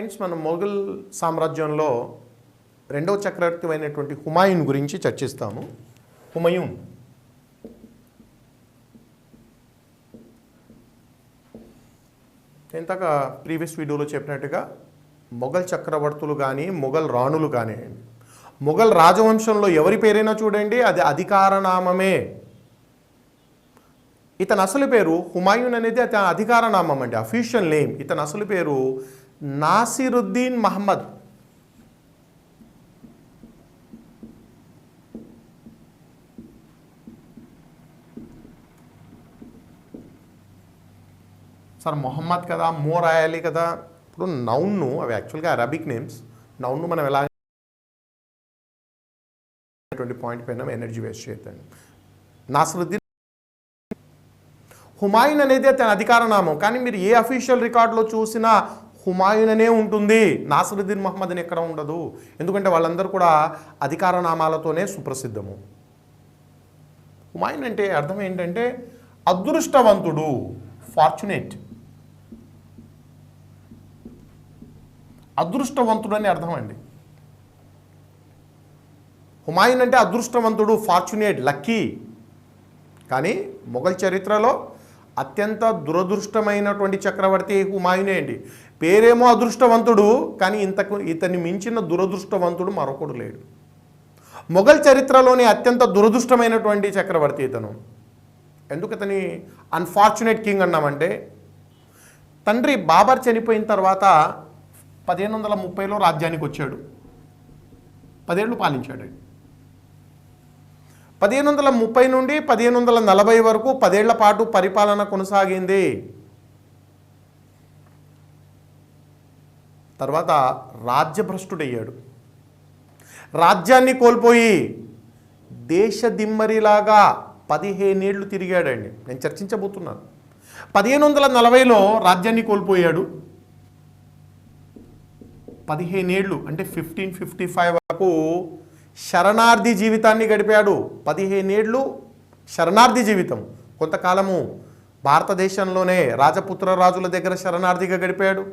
Friends, మనం మొఘల్ సామ్రాజ్యంలో రెండవ చక్రవర్తి అయినటువంటి హుమాయూన్ గురించి చర్చిస్తాము. హుమాయూన్ ఇంతక ప్రీవియస్ వీడియోలో చెప్పినట్టుగా మొఘల్ చక్రవర్తులు కానీ మొఘల్ రాణులు కానీ మొఘల్ రాజవంశంలో ఎవరి పేరైనా చూడండి, అది అధికారనామమే. ఇతని అసలు పేరు హుమాయూన్ అనేది అతని అధికారనామం అండి, అఫీషియల్ నేమ్. ఇతని అసలు పేరు నాసిరుద్దీన్ మహమ్మద్. సార్ మొహమ్మద్ కదా, మో రాయాలి కదా. ఇప్పుడు నౌన్ను, అవి యాక్చువల్గా అరబిక్ నేమ్స్, నౌన్ను మనం ఎలా పాయింట్ పైన ఎనర్జీ వేస్ట్ చేయొద్దండి. నాసిరుద్దీన్ హుమాయూన్ అనేది అతని అధికారనామం, కానీ మీరు ఏ అఫీషియల్ రికార్డులో చూసినా హుమాయూన్ అనే ఉంటుంది, నాసిరుద్దీన్ మహమ్మద్ అని ఎక్కడ ఉండదు. ఎందుకంటే వాళ్ళందరూ కూడా అధికారనామాలతోనే సుప్రసిద్ధము. హుమాయూన్ అంటే అర్థం ఏంటంటే అదృష్టవంతుడు, ఫార్చునేట్. అదృష్టవంతుడు అని అర్థం అండి. హుమాయూన్ అంటే అదృష్టవంతుడు, ఫార్చునేట్, లక్కీ. కానీ మొఘల్ చరిత్రలో అత్యంత దురదృష్టమైనటువంటి చక్రవర్తి హుమాయూనే అండి. పేరేమో అదృష్టవంతుడు, కానీ ఇతన్ని మించిన దురదృష్టవంతుడు మరొకడు లేడు. మొఘల్ చరిత్రలోని అత్యంత దురదృష్టమైనటువంటి చక్రవర్తి ఇతను. ఎందుకు ఇతని అన్ఫార్చునేట్ కింగ్ అన్నామంటే, తండ్రి బాబర్ చనిపోయిన తర్వాత 1530లో రాజ్యానికి వచ్చాడు. 10 ఏళ్ళు పాలించాడు. 1530 నుండి 1540 వరకు 10 ఏళ్ల పాటు పరిపాలన కొనసాగింది. తర్వాత రాజ్యభ్రష్టుడయ్యాడు. రాజ్యాన్ని కోల్పోయి దేశదిమ్మరిలాగా 15 ఏళ్ళు తిరిగాడండి. నేను చర్చించబోతున్నాను. 1540లో రాజ్యాన్ని కోల్పోయాడు. 15 ఏళ్ళు అంటే 1555 వరకు శరణార్థి జీవితాన్ని గడిపాడు. 15 ఏళ్ళు శరణార్థి జీవితం. కొంతకాలము భారతదేశంలోనే రాజపుత్ర రాజుల దగ్గర శరణార్థిగా గడిపాడు.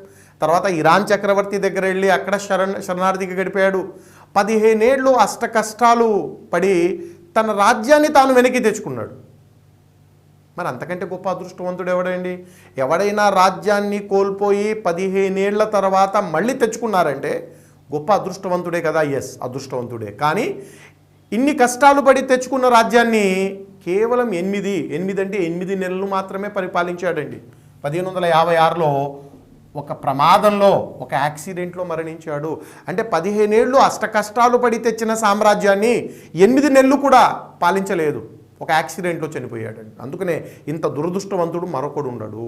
తర్వాత ఇరాన్ చక్రవర్తి దగ్గర వెళ్ళి అక్కడ శరణార్థిగా గడిపాడు. 15 ఏళ్ళు అష్ట కష్టాలు పడి తన రాజ్యాన్ని తాను వెనక్కి తెచ్చుకున్నాడు. మరి అంతకంటే గొప్ప అదృష్టవంతుడు ఎవడండి? ఎవడైనా రాజ్యాన్ని కోల్పోయి 15 ఏళ్ల తర్వాత మళ్ళీ తెచ్చుకున్నారంటే గొప్ప అదృష్టవంతుడే కదా. ఎస్, అదృష్టవంతుడే. కానీ ఇన్ని కష్టాలు పడి తెచ్చుకున్న రాజ్యాన్ని కేవలం 8 నెలలు మాత్రమే పరిపాలించాడండి. 1556లో ఒక ప్రమాదంలో, ఒక యాక్సిడెంట్లో మరణించాడు. అంటే 15 ఏళ్ళు అష్ట కష్టాలు పడి తెచ్చిన సామ్రాజ్యాన్ని 8 నెలలు కూడా పాలించలేదు, ఒక యాక్సిడెంట్లో చనిపోయాడండి. అందుకనే ఇంత దురదృష్టవంతుడు మరొకడు ఉండడు.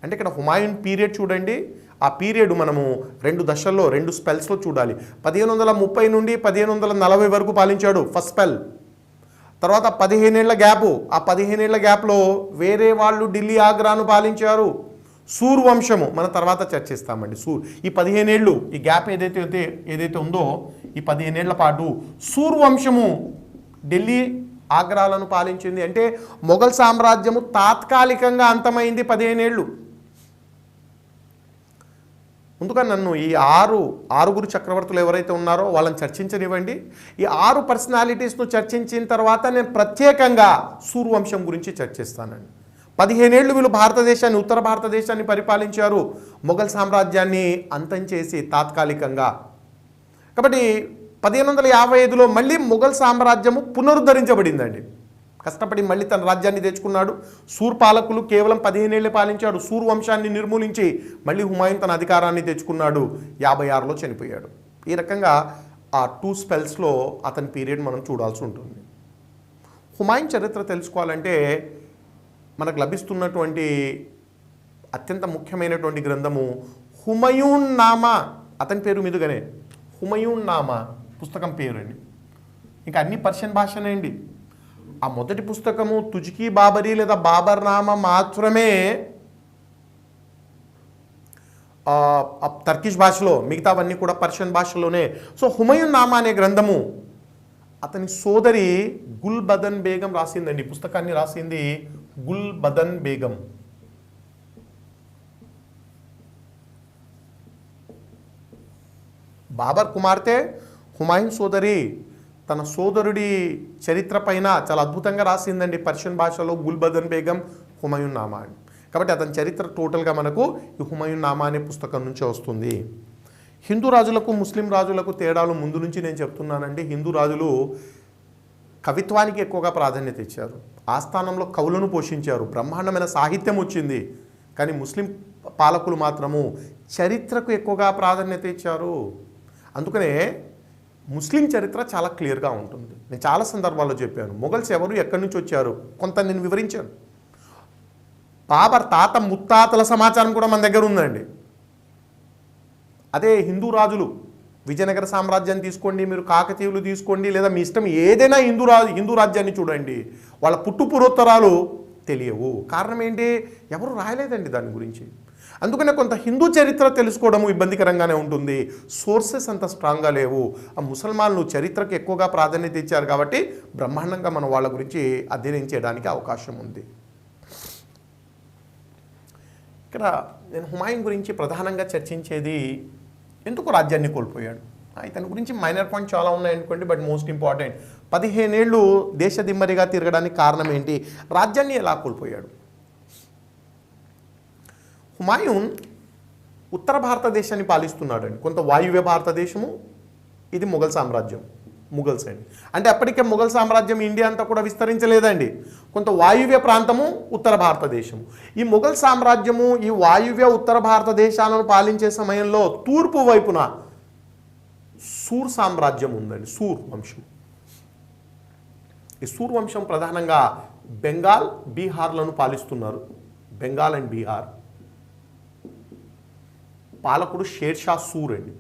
అంటే ఇక్కడ హుమాయూన్ పీరియడ్ చూడండి. ఆ పీరియడ్ మనము 2 దశల్లో, 2 స్పెల్స్లో చూడాలి. 1530 నుండి 1540 వరకు పాలించాడు, ఫస్ట్ స్పెల్. తర్వాత 15 ఏళ్ల గ్యాపు. ఆ 15 ఏళ్ల గ్యాప్లో వేరే వాళ్ళు ఢిల్లీ, ఆగ్రాను పాలించారు. సూర్ వంశము మన తర్వాత చర్చిస్తామండి. ఈ 15 ఏళ్ళు, ఈ గ్యాప్ ఏదైతే ఉందో, ఈ 15 ఏళ్ల పాటు సూర్ వంశము ఢిల్లీ, ఆగ్రాలను పాలించింది. అంటే మొఘల్ సామ్రాజ్యము తాత్కాలికంగా అంతమైంది 15 ఏళ్ళు. ముందుగా నన్ను ఈ ఆరుగురు చక్రవర్తులు ఎవరైతే ఉన్నారో వాళ్ళని చర్చించనివ్వండి. ఈ 6 పర్సనాలిటీస్ను చర్చించిన తర్వాత నేను ప్రత్యేకంగా సూర్యవంశం గురించి చర్చిస్తానండి. 15 ఏళ్ళు వీళ్ళు భారతదేశాన్ని, ఉత్తర భారతదేశాన్ని పరిపాలించారు, మొఘల్ సామ్రాజ్యాన్ని అంతం చేసి తాత్కాలికంగా. కాబట్టి 1555లో మళ్ళీ మొఘల్ సామ్రాజ్యము పునరుద్ధరించబడిందండి. కష్టపడి మళ్ళీ తన రాజ్యాన్ని తెచ్చుకున్నాడు. సూర్ పాలకులు కేవలం 15 ఏళ్ళే పాలించాడు. సూర్ వంశాన్ని నిర్మూలించి మళ్ళీ హుమాయూన్ తన అధికారాన్ని తెచ్చుకున్నాడు. 56లో చనిపోయాడు. ఈ రకంగా ఆ 2 స్పెల్స్లో అతని పీరియడ్ మనం చూడాల్సి ఉంటుంది. హుమాయూన్ చరిత్ర తెలుసుకోవాలంటే మనకు లభిస్తున్నటువంటి అత్యంత ముఖ్యమైనటువంటి గ్రంథము హుమాయూన్ నామా. అతని పేరు మీదుగానే హుమాయూన్ నామా పుస్తకం పేరు అండి. ఇంకా అన్ని పర్షియన్ భాషనే అండి. ఆ మొదటి పుస్తకము తుజ్కీ బాబరీ లేదా బాబర్ నామా మాత్రమే టర్కిష్ భాషలో, మిగతావన్నీ కూడా పర్షియన్ భాషలోనే. సో హుమాయూన్ నామా అనే గ్రంథము అతని సోదరి గుల్బదన్ బేగం రాసిందండి. పుస్తకాన్ని రాసింది గుల్బదన్ బేగం. బాబర్ కుమార్తె హుమాయూన్ సోదరి తన సోదరుడి చరిత్ర పైన చాలా అద్భుతంగా రాసిందండి పర్షియన్ భాషలో, గుల్బదన్ బేగం హుమాయూన్ నామా అని. కాబట్టి అతని చరిత్ర టోటల్గా మనకు ఈ హుమాయూన్ నామా అనే పుస్తకం నుంచి వస్తుంది. హిందూ రాజులకు ముస్లిం రాజులకు తేడాలు ముందు నుంచి నేను చెప్తున్నానండి. హిందూ రాజులు కవిత్వానికి ఎక్కువగా ప్రాధాన్యత ఇచ్చారు, ఆస్థానంలో కవులను పోషించారు, బ్రహ్మాండమైన సాహిత్యం వచ్చింది. కానీ ముస్లిం పాలకులు మాత్రము చరిత్రకు ఎక్కువగా ప్రాధాన్యత ఇచ్చారు. అందుకనే ముస్లిం చరిత్ర చాలా క్లియర్గా ఉంటుంది. నేను చాలా సందర్భాల్లో చెప్పాను, మొఘల్స్ ఎవరు, ఎక్కడి నుంచి వచ్చారు, కొంత నేను వివరించాను. బాబర్ తాత ముత్తాతల సమాచారం కూడా మన దగ్గర ఉందండి. అదే హిందూ రాజులు, విజయనగర సామ్రాజ్యాన్ని తీసుకోండి, మీరు కాకతీయులు తీసుకోండి, లేదా మీ ఇష్టం ఏదైనా హిందూ రాజ్యాన్ని చూడండి, వాళ్ళ పుట్టుపూర్వోత్తరాలు తెలియవు. కారణం ఏంటి? ఎవరు రాయలేదండి దాని గురించి. అందుకనే కొంత హిందూ చరిత్ర తెలుసుకోవడము ఇబ్బందికరంగానే ఉంటుంది. సోర్సెస్ అంత స్ట్రాంగ్గా లేవు. ఆ ముసల్మాన్లు చరిత్రకు ఎక్కువగా ప్రాధాన్యత ఇచ్చారు కాబట్టి బ్రహ్మాండంగా మనం వాళ్ళ గురించి అధ్యయనం చేయడానికి అవకాశం ఉంది. ఇక్కడ నేను హుమాయూన్ గురించి ప్రధానంగా చర్చించేది ఎందుకు రాజ్యాన్ని కోల్పోయాడు. ఇతని గురించి మైనర్ పాయింట్ చాలా ఉన్నాయనుకోండి, బట్ మోస్ట్ ఇంపార్టెంట్ 15 ఏళ్ళు దేశదిమ్మరిగా తిరగడానికి కారణం ఏంటి, రాజ్యాన్ని ఎలా కోల్పోయాడు. హుమాయూన్ ఉత్తర భారతదేశాన్ని పాలిస్తున్నాడండి. కొంత వాయువ్య భారతదేశము, ఇది మొఘల్ సామ్రాజ్యం, ముఘల్స్ అండి. అంటే అప్పటికే మొఘల్ సామ్రాజ్యం ఇండియా అంతా కూడా విస్తరించలేదండి. కొంత వాయువ్య ప్రాంతము, ఉత్తర భారతదేశము. ఈ మొఘల్ సామ్రాజ్యము ఈ వాయువ్య ఉత్తర భారతదేశాలను పాలించే సమయంలో తూర్పు వైపున సూర్ సామ్రాజ్యం ఉందండి, సూర్ వంశం. ఈ సూర్ వంశం ప్రధానంగా బెంగాల్, బీహార్లను పాలిస్తున్నారు. బెంగాల్ అండ్ బీహార్. పాలకుడు షేర్షా సూర్ అండి.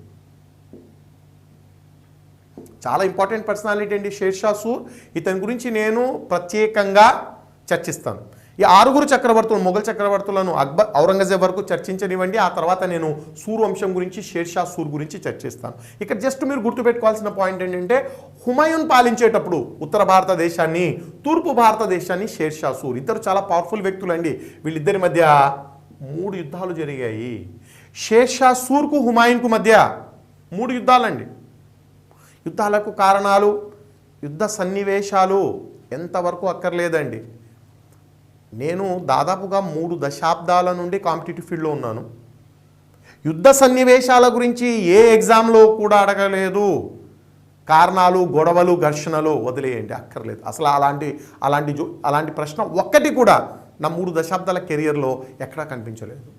చాలా ఇంపార్టెంట్ పర్సనాలిటీ అండి షేర్షా సూర్. ఇతని గురించి నేను ప్రత్యేకంగా చర్చిస్తాను. ఈ 6 చక్రవర్తులు, మొఘల్ చక్రవర్తులను అక్బర్, ఔరంగజేబ్ వరకు చర్చించనివ్వండి. ఆ తర్వాత నేను సూర్ వంశం గురించి, షేర్షా సూర్ గురించి చర్చిస్తాను. ఇక్కడ జస్ట్ మీరు గుర్తుపెట్టుకోవాల్సిన పాయింట్ ఏంటంటే, హుమాయూన్ పాలించేటప్పుడు ఉత్తర భారతదేశాన్ని, తూర్పు భారతదేశాన్ని షేర్షా సూర్, ఇద్దరు చాలా పవర్ఫుల్ వ్యక్తులు అండి. వీళ్ళిద్దరి మధ్య 3 యుద్ధాలు జరిగాయి. షేర్షా సూర్కు హుమాయూన్కు మధ్య 3 యుద్ధాలండి. యుద్ధాలకు కారణాలు, యుద్ధ సన్నివేశాలు ఎంతవరకు అక్కర్లేదండి. నేను దాదాపుగా 3 దశాబ్దాల నుండి కాంపిటేటివ్ ఫీల్డ్లో ఉన్నాను. యుద్ధ సన్నివేశాల గురించి ఏ ఎగ్జామ్లో కూడా అడగలేదు. కారణాలు, గొడవలు, ఘర్షణలు వదిలేయండి, అక్కర్లేదు అసలు. అలాంటి ప్రశ్న ఒక్కటి కూడా నా 3 దశాబ్దాల కెరియర్లో ఎక్కడా కనిపించలేదు.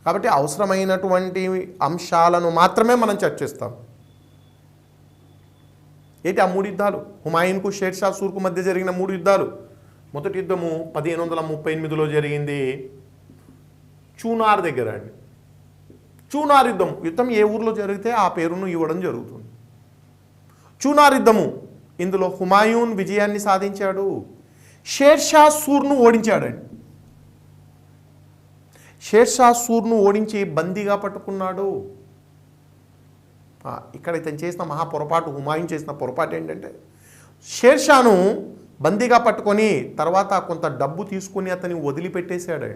కాబట్టి అవసరమైనటువంటి అంశాలను మాత్రమే మనం చర్చిస్తాం. ఏంటి ఆ 3 యుద్ధాలు? హుమాయూన్కు షేర్షా సూర్కు మధ్య జరిగిన 3 యుద్ధాలు. మొదటి యుద్ధము 1538లో జరిగింది, చూనార్ దగ్గర అండి. చూనార్ యుద్ధం ఏ ఊర్లో జరిగితే ఆ పేరును ఇవ్వడం జరుగుతుంది. చూనార్ యుద్ధము, ఇందులో హుమాయూన్ విజయాన్ని సాధించాడు, షేర్షా సూర్ను ఓడించాడండి. షేర్షా సూర్ను ఓడించి బందీగా పట్టుకున్నాడు. ఇక్కడ ఇతను చేసిన మహాపొరపాటు, హుమాయూన్ చేసిన పొరపాటు ఏంటంటే, షేర్షాను బందీగా పట్టుకొని తర్వాత కొంత డబ్బు తీసుకొని అతన్ని వదిలిపెట్టేశాడు.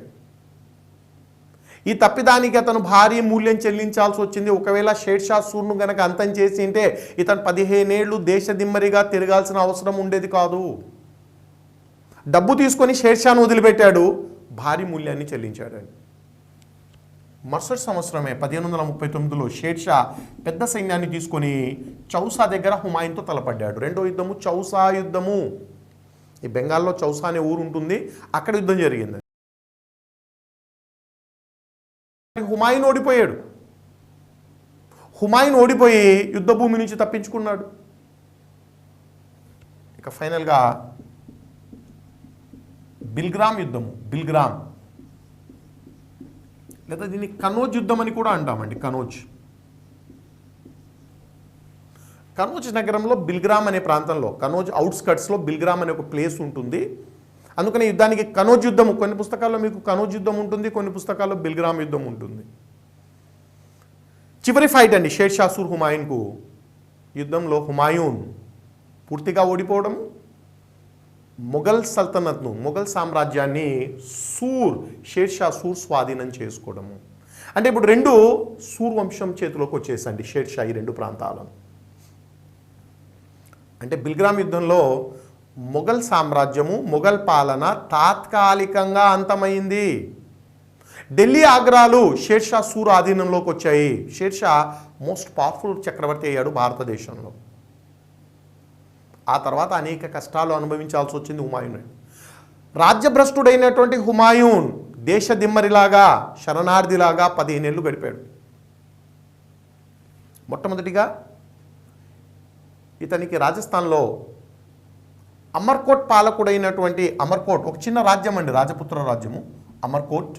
ఈ తప్పిదానికి అతను భారీ మూల్యం చెల్లించాల్సి వచ్చింది. ఒకవేళ షేర్షా సూర్ను గనక అంతం చేసి ఉంటే ఇతను 15 ఏళ్ళు దేశదిమ్మరిగా తిరగాల్సిన అవసరం ఉండేది కాదు. డబ్బు తీసుకొని షేర్షాను వదిలిపెట్టాడు, భారీ మూల్యాన్ని చెల్లించాడండి. మరుసటి సంవత్సరమే 1539లో షేర్షా పెద్ద సైన్యాన్ని తీసుకొని చౌసా దగ్గర హుమాయూన్తో తలపడ్డాడు. రెండో యుద్ధము చౌసా యుద్ధము. ఈ బెంగాల్లో చౌసా అనే ఊరు ఉంటుంది, అక్కడ యుద్ధం జరిగింది. హుమాయూన్ ఓడిపోయాడు. హుమాయూన్ ఓడిపోయి యుద్ధ భూమి నుంచి తప్పించుకున్నాడు. ఇక ఫైనల్గా బిల్గ్రామ్ యుద్ధము, బిల్గ్రామ్ లేదా దీన్ని కనోజ్ యుద్ధం అని కూడా అంటామండి. కనోజ్ నగరంలో బిల్గ్రామ్ అనే ప్రాంతంలో, కనోజ్ అవుట్స్కట్స్లో బిల్గ్రామ్ అనే ఒక ప్లేస్ ఉంటుంది. అందుకని యుద్ధానికి కనోజ్ యుద్ధము, కొన్ని పుస్తకాల్లో మీకు కనోజ్ యుద్ధం ఉంటుంది, కొన్ని పుస్తకాల్లో బిల్గ్రామ్ యుద్ధం ఉంటుంది. చివరి ఫైట్ అండి షేర్షా సూర్ హుమాయూన్కు. యుద్ధంలో హుమాయూన్ పూర్తిగా ఓడిపోవడం, మొఘల్ సల్తనత్ను, మొఘల్ సామ్రాజ్యాన్ని షేర్షా సూర్ స్వాధీనం చేసుకోవడము. అంటే ఇప్పుడు రెండు సూర్యవంశం చేతిలోకి వచ్చేసండి షేర్ షా ఈ రెండు ప్రాంతాలను. అంటే బిల్గ్రామ్ యుద్ధంలో మొఘల్ సామ్రాజ్యము మొఘల్ పాలన తాత్కాలికంగా అంతమైంది. ఢిల్లీ ఆగ్రాలు షేర్షా సూర్ ఆధీనంలోకి వచ్చాయి. షేర్షా మోస్ట్ పవర్ఫుల్ చక్రవర్తి అయ్యాడు భారతదేశంలో. ఆ తర్వాత అనేక కష్టాలు అనుభవించాల్సి వచ్చింది హుమాయూన్. రాజ్యభ్రష్టుడైనటువంటి హుమాయూన్ దేశదిమ్మరిలాగా శరణార్థిలాగా 15 ఏళ్ళు గడిపాడు. మొట్టమొదటిగా ఇతనికి రాజస్థాన్లో అమర్కోట్ పాలకుడైనటువంటి అమర్కోట్, ఒక చిన్న రాజ్యం అండి, రాజపుత్ర రాజ్యము అమర్కోట్.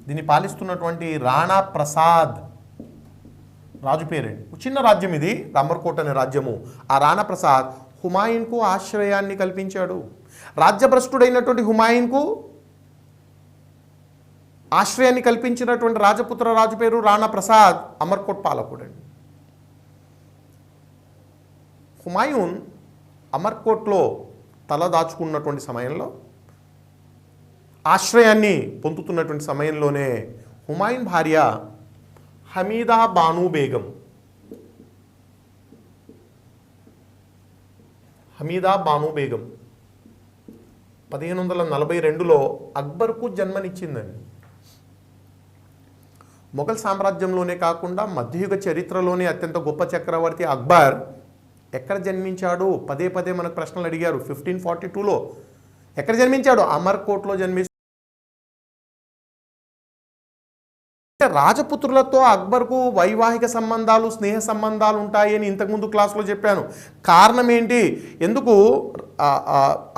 దీన్ని పాలిస్తున్నటువంటి రాణా ప్రసాద్ రాజు పేరండి. చిన్న రాజ్యం ఇది, అమర్కోట్ అనే రాజ్యము. ఆ రాణా ప్రసాద్ హుమాయూన్కు ఆశ్రయాన్ని కల్పించాడు. రాజ్యభ్రష్టుడైనటువంటి హుమాయూన్కు ఆశ్రయాన్ని కల్పించినటువంటి రాజపుత్ర రాజు పేరు రాణా ప్రసాద్, అమర్కోట్ పాలకుడండి. హుమాయూన్ అమర్కోట్లో తల దాచుకున్నటువంటి సమయంలో, ఆశ్రయాన్ని పొందుతున్నటువంటి సమయంలోనే హుమాయూన్ భార్య హమీదా బాను బేగం, హమీదా బాను బేగం 1542లో అక్బర్కు జన్మనిచ్చిందండి. మొఘల్ సామ్రాజ్యంలోనే కాకుండా మధ్యయుగ చరిత్రలోనే అత్యంత గొప్ప చక్రవర్తి అక్బర్ ఎక్కడ జన్మించాడు? పదే పదే మనకు ప్రశ్నలు అడిగారు. 1542లో ఎక్కడ జన్మించాడు? అమర్కోట్లో జన్మించాడు. రాజపుత్రులతో అక్బర్కు వైవాహిక సంబంధాలు, స్నేహ సంబంధాలు ఉంటాయని ఇంతకుముందు క్లాస్లో చెప్పాను. కారణం ఏంటి? ఎందుకు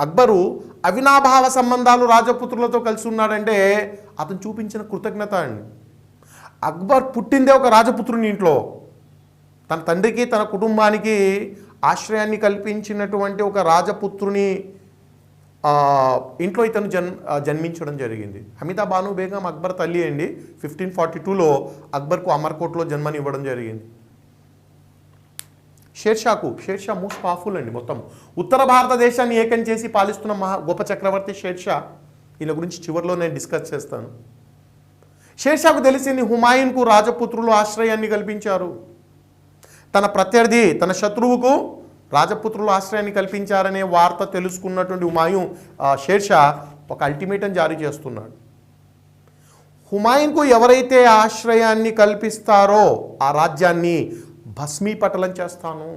అక్బరు అవినాభావ సంబంధాలు రాజపుత్రులతో కలిసి ఉన్నాడంటే అతను చూపించిన కృతజ్ఞత అండి. అక్బర్ పుట్టిందే ఒక రాజపుత్రుని ఇంట్లో, తన తండ్రికి తన కుటుంబానికి ఆశ్రయాన్ని కల్పించినటువంటి ఒక రాజపుత్రుని ఇంట్లో ఇతను జన్మించడం జరిగింది. హమీదా బాను బేగం అక్బర్ తల్లి అండి. 1542లో అక్బర్కు అమర్కోట్లో జన్మనివ్వడం జరిగింది. షేర్షా మోస్ట్ పవర్ఫుల్ అండి. మొత్తం ఉత్తర భారతదేశాన్ని ఏకం చేసి పాలిస్తున్న గొప్ప చక్రవర్తి షేర్షా. ఈయన గురించి చివరిలో నేను డిస్కస్ చేస్తాను. షేర్షాకు తెలిసింది హుమాయూన్కు రాజపుత్రులు ఆశ్రయాన్ని కల్పించారు. తన ప్రత్యర్థి, తన శత్రువుకు రాజపుత్రులు ఆశ్రయాన్ని కల్పించారనే వార్త తెలుసుకున్నటువంటి హుమాయూన్ షేర్షా ఒక అల్టిమేటం జారీ చేస్తున్నాడు. హుమాయూన్కు ఎవరైతే ఆశ్రయాన్ని కల్పిస్తారో ఆ రాజ్యాన్ని భస్మీపటలం చేస్తాను.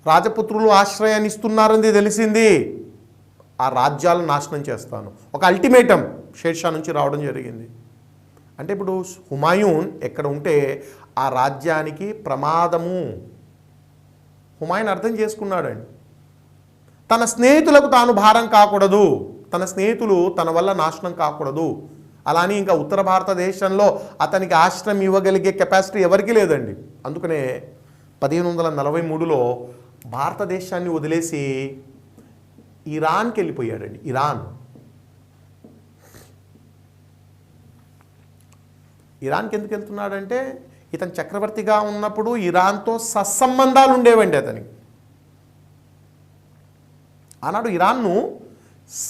రాజపుత్రులు ఆశ్రయాన్ని ఇస్తున్నారని తెలిసింది, ఆ రాజ్యాలను నాశనం చేస్తాను. ఒక అల్టిమేటం షేర్షా నుంచి రావడం జరిగింది. అంటే ఇప్పుడు హుమాయూన్ ఎక్కడ ఉంటే ఆ రాజ్యానికి ప్రమాదము. హుమాయూన్ అర్థం చేసుకున్నాడండి. తన స్నేహితులకు తాను భారం కాకూడదు, తన స్నేహితులు తన వల్ల నాశనం కాకూడదు. అలానే ఇంకా ఉత్తర భారతదేశంలో అతనికి ఆశ్రయం ఇవ్వగలిగే కెపాసిటీ ఎవరికీ లేదండి. అందుకనే 1543లో భారతదేశాన్ని వదిలేసి ఇరాన్కి వెళ్ళిపోయాడండి. ఇరాన్కి ఎందుకు వెళ్తున్నాడంటే ఇతను చక్రవర్తిగా ఉన్నప్పుడు ఇరాన్తో సత్సంబంధాలు ఉండేవండి అతనికి. ఆనాడు ఇరాన్ను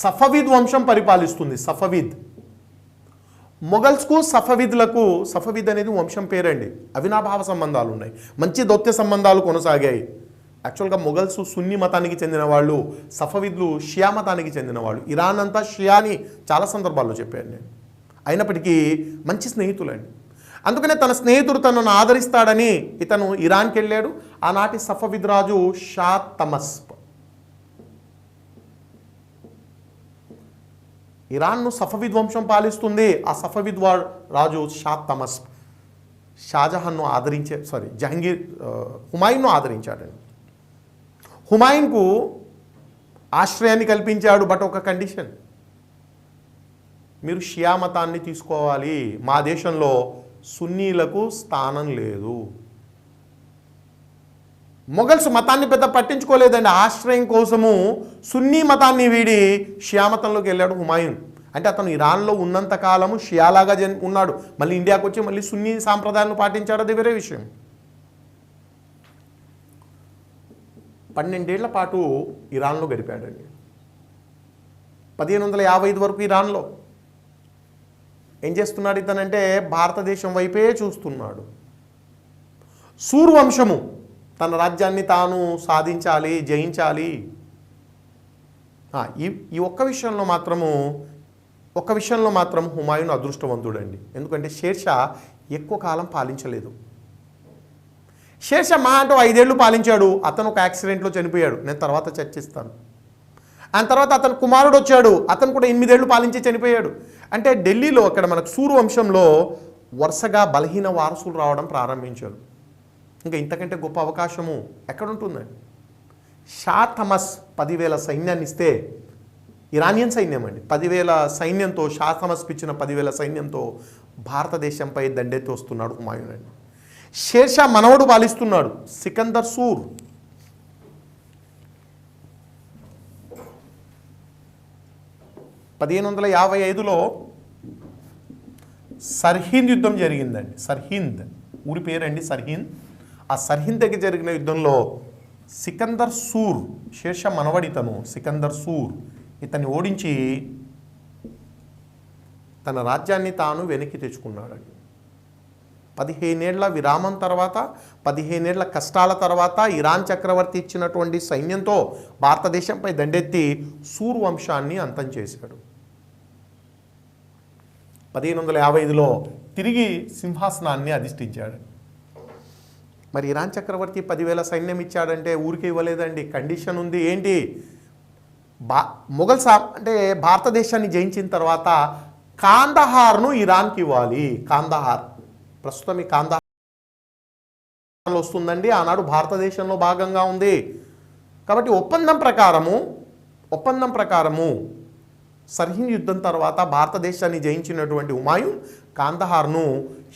సఫవిద్ వంశం పరిపాలిస్తుంది. సఫవిద్ మొఘల్స్కు సఫవిద్లకు, సఫవిద్ అనేది వంశం పేరండి. అవినాభావ సంబంధాలు ఉన్నాయి, మంచి దౌత్య సంబంధాలు కొనసాగాయి. యాక్చువల్గా మొఘల్స్ సున్నీ మతానికి చెందిన వాళ్ళు, సఫవిద్లు షియా మతానికి చెందిన వాళ్ళు. ఇరాన్ అంతా షియాని చాలా సందర్భాల్లో చెప్పాను నేను. అయినప్పటికీ మంచి స్నేహితులండి. అందుకనే తన స్నేహితుడు తనను ఆదరిస్తాడని ఇతను ఇరాన్కి వెళ్ళాడు. ఆనాటి సఫవిద్ రాజు షా తమస్ప్. ఇరాన్ను సఫవిద్ వంశం పాలిస్తుంది. ఆ సఫవిద్ రాజు షా తమస్ప్ షాజహాన్ను హుమాయూన్ను ఆదరించాడండి. హుమాయూన్కు ఆశ్రయాన్ని కల్పించాడు. బట్ ఒక కండిషన్, మీరు షియా మతాన్ని తీసుకోవాలి, మా దేశంలో సున్నీలకు స్థానం లేదు. మొఘల్స్ మతాన్ని పెద్ద పట్టించుకోలేదండి. ఆశ్రయం కోసము సున్నీ మతాన్ని వీడి షియా మతంలోకి వెళ్ళాడు హుమాయూన్. అంటే అతను ఇరాన్లో ఉన్నంత కాలము షియాలాగా ఉన్నాడు. మళ్ళీ ఇండియాకు వచ్చి మళ్ళీ సున్నీ సాంప్రదాయాలను పాటించాడు, అది వేరే విషయం. 12 ఏళ్ల పాటు ఇరాన్లో గడిపాడండి. 1555 వరకు ఇరాన్లో, ఏం చేస్తున్నాడు ఇతనంటే భారతదేశం వైపే చూస్తున్నాడు. సూర్యవంశము తన రాజ్యాన్ని తాను సాధించాలి, జయించాలి. ఈ ఒక్క విషయంలో మాత్రం హుమాయూన్ అదృష్టవంతుడండి. ఎందుకంటే షేర్షా ఎక్కువ కాలం పాలించలేదు. షేర్షా మా అంటూ 5 ఏళ్ళు పాలించాడు. అతను ఒక యాక్సిడెంట్లో చనిపోయాడు. నేను తర్వాత చర్చిస్తాను. ఆ తర్వాత అతను కుమారుడు వచ్చాడు. అతను కూడా 8 ఏళ్ళు పాలించి చనిపోయాడు. అంటే ఢిల్లీలో అక్కడ మనకు సూర్యవంశంలో వరుసగా బలహీన వారసులు రావడం ప్రారంభించారు. ఇంకా ఇంతకంటే గొప్ప అవకాశము ఎక్కడుంటుందండి? షా తమస్ 10,000 సైన్యాన్ని ఇస్తే, ఇరానియన్ సైన్యం అండి, 10,000 సైన్యంతో, షా తమస్ ఇచ్చిన 10,000 సైన్యంతో భారతదేశంపై దండెత్తి వస్తున్నాడు హుమాయూన్ అండి. షేర్షా మనవడు పాలిస్తున్నాడు, సికందర్ సూర్. (1555) సర్హింద్ యుద్ధం జరిగిందండి. సర్హింద్ ఊరి పేరండి సర్హింద్. ఆ సర్హింద్ దగ్గర జరిగిన యుద్ధంలో సికందర్ సూర్, షేర్షా మనవడితను సికందర్ సూర్, ఇతన్ని ఓడించి తన రాజ్యాన్ని తాను వెనక్కి తెచ్చుకున్నాడండి. 15 ఏళ్ల విరామం తర్వాత, 15 ఏళ్ల కష్టాల తర్వాత ఇరాన్ చక్రవర్తి ఇచ్చినటువంటి సైన్యంతో భారతదేశంపై దండెత్తి సూర్ వంశాన్ని అంతం చేశాడు. 1555లో తిరిగి సింహాసనాన్ని అధిష్ఠించాడు. మరి ఇరాన్ చక్రవర్తి 10,000 సైన్యం ఇచ్చాడంటే ఊరికి ఇవ్వలేదండి, కండిషన్ ఉంది. ఏంటి? అంటే భారతదేశాన్ని జయించిన తర్వాత కాందహార్ను ఇరాన్కి ఇవ్వాలి. కాందహార్ ప్రస్తుతం ఈ కాందహార్ వస్తుందండి, ఆనాడు భారతదేశంలో భాగంగా ఉంది. కాబట్టి ఒప్పందం ప్రకారము సర్హింద్ యుద్ధం తర్వాత భారతదేశాన్ని జయించినటువంటి హుమాయూన్ కాందహార్ను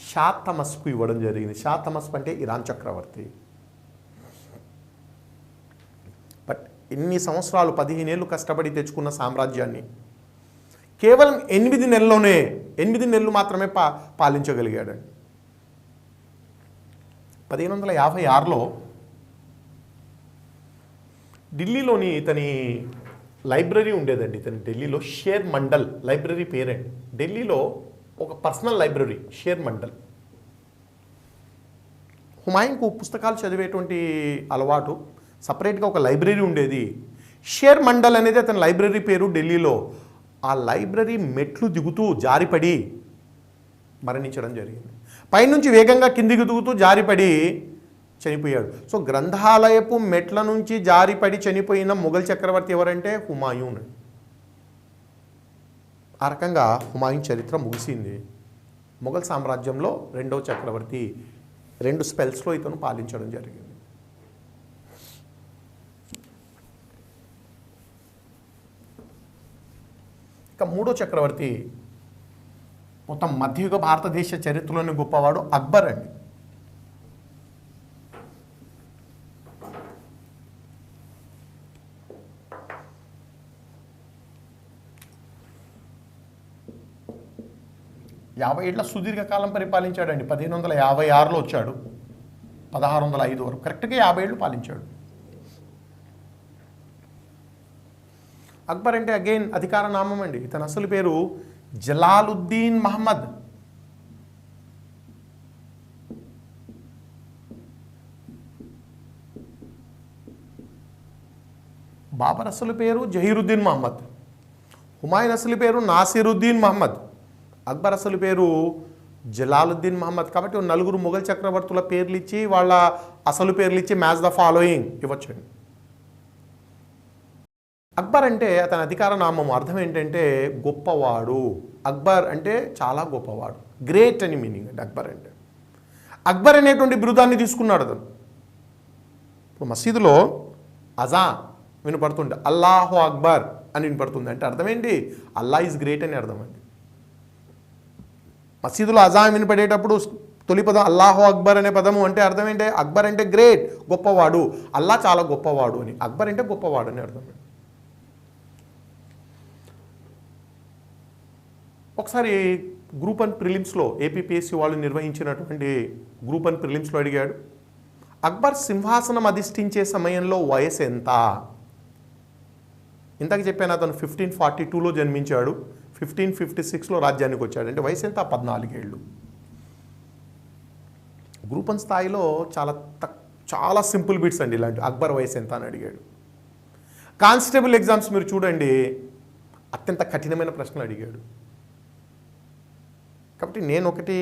షా తమస్కు ఇవ్వడం జరిగింది. షా తమస్ అంటే ఇరాన్ చక్రవర్తి. బట్ ఇన్ని సంవత్సరాలు 15 ఏళ్ళు కష్టపడి తెచ్చుకున్న సామ్రాజ్యాన్ని కేవలం 8 నెలలు మాత్రమే పాలించగలిగాడండి. 1556లో ఢిల్లీలోని ఇతని లైబ్రరీ ఉండేదండి. ఇతని ఢిల్లీలో షేర్ మండల్ లైబ్రరీ పేరండి. ఢిల్లీలో ఒక పర్సనల్ లైబ్రరీ షేర్ మండల్. హుమాయూన్కు పుస్తకాలు చదివేటువంటి అలవాటు, సపరేట్గా ఒక లైబ్రరీ ఉండేది. షేర్ మండల్ అనేది అతని లైబ్రరీ పేరు ఢిల్లీలో. ఆ లైబ్రరీ మెట్లు దిగుతూ జారిపడి మరణించడం జరిగింది. పైనుంచి వేగంగా కిందికి దిగుతూ జారిపడి చనిపోయాడు. సో గ్రంథాలయపు మెట్ల నుంచి జారిపడి చనిపోయిన మొఘల్ చక్రవర్తి ఎవరంటే హుమాయూన్. ఆ రకంగా హుమాయూన్ చరిత్ర ముగిసింది. మొఘల్ సామ్రాజ్యంలో 2వ చక్రవర్తి 2 స్పెల్స్లో ఇతను పాలించడం జరిగింది. ఇక 3వ చక్రవర్తి మొత్తం మధ్యయుగ భారతదేశ చరిత్రలోని గొప్పవాడు అక్బర్ అండి. యాభై ఏళ్ల సుదీర్ఘకాలం పరిపాలించాడండి. 1556లో వచ్చాడు, 1605 వరకు, కరెక్ట్గా 50 ఏళ్ళు పాలించాడు. అక్బర్ అంటే అగైన్ అధికార నామం అండి. ఇతని అసలు పేరు జలాలుద్దీన్ మహమ్మద్. బాబర్ అసలు పేరు జహీరుద్దీన్ మహమ్మద్. హుమాయూన్ అసలు పేరు నాసిరుద్దీన్ మహమ్మద్. అక్బర్ అసలు పేరు జలాలుద్దీన్ మహమ్మద్. కాబట్టి 4 మొఘల్ చక్రవర్తుల పేర్లు ఇచ్చి వాళ్ళ అసలు పేర్లు ఇచ్చి మ్యాచ్ ద ఫాలోయింగ్ ఇవ్వచ్చండి. అక్బర్ అంటే అతని అధికార నామం అర్థం ఏంటంటే గొప్పవాడు. అక్బర్ అంటే చాలా గొప్పవాడు, గ్రేట్ అని మీనింగ్ అండి అక్బర్ అంటే. అక్బర్ అనేటువంటి బిరుదాన్ని తీసుకున్నాడు అతను. ఇప్పుడు మసీదులో అజా వినపడుతుంటే అల్లాహు అక్బర్ అని వినపడుతుంది అంటే అర్థం ఏంటి? అల్లా ఈజ్ గ్రేట్ అని అర్థం అండి. మసీదులో అజా వినపడేటప్పుడు తొలి పదం అల్లాహు అక్బర్ అనే పదము అంటే అర్థం ఏంటి? అక్బర్ అంటే గ్రేట్, గొప్పవాడు, అల్లా చాలా గొప్పవాడు అని. అక్బర్ అంటే గొప్పవాడు అని అర్థం. ఒకసారి గ్రూప్ 1 ప్రిలిమ్స్లో ఏపీపీఎస్సీ వాళ్ళు నిర్వహించినటువంటి గ్రూప్ 1 ప్రిలిమ్స్లో అడిగాడు, అక్బర్ సింహాసనం అధిష్ఠించే సమయంలో వయసు ఎంత? ఇంతకు చెప్పాను, అతను 1542లో జన్మించాడు, 1556లో రాజ్యానికి వచ్చాడు. అంటే వయసు ఎంత? 14 ఏళ్ళు. గ్రూప్ 1 స్థాయిలో చాలా సింపుల్ బిట్స్ అండి ఇలాంటి. అక్బర్ వయసు ఎంత అని అడిగాడు. కానిస్టేబుల్ ఎగ్జామ్స్ మీరు చూడండి, అత్యంత కఠినమైన ప్రశ్నలు అడిగాడు. కాబట్టి నేను ఒకటి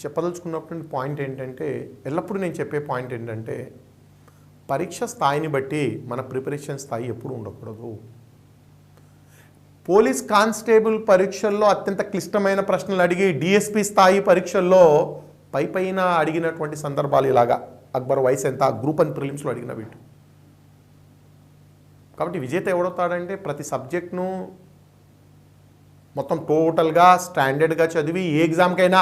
చెప్పదలుచుకున్నప్పుడు పాయింట్ ఏంటంటే, ఎల్లప్పుడూ నేను చెప్పే పాయింట్ ఏంటంటే, పరీక్ష స్థాయిని బట్టి మన ప్రిపరేషన్ స్థాయి ఎప్పుడు ఉండకూడదు. పోలీస్ కానిస్టేబుల్ పరీక్షల్లో అత్యంత క్లిష్టమైన ప్రశ్నలు అడిగి డిఎస్పి స్థాయి పరీక్షల్లో పైన అడిగినటువంటి సందర్భాలు ఇలాగా. అక్బర్ వయసు ఎంత? గ్రూప్ 1 ప్రిలిమ్స్లో అడిగిన వీటి. కాబట్టి విజేత ఎవడవుతాడంటే, ప్రతి సబ్జెక్ట్ను మొత్తం టోటల్గా స్టాండర్డ్గా చదివి ఏ ఎగ్జామ్కైనా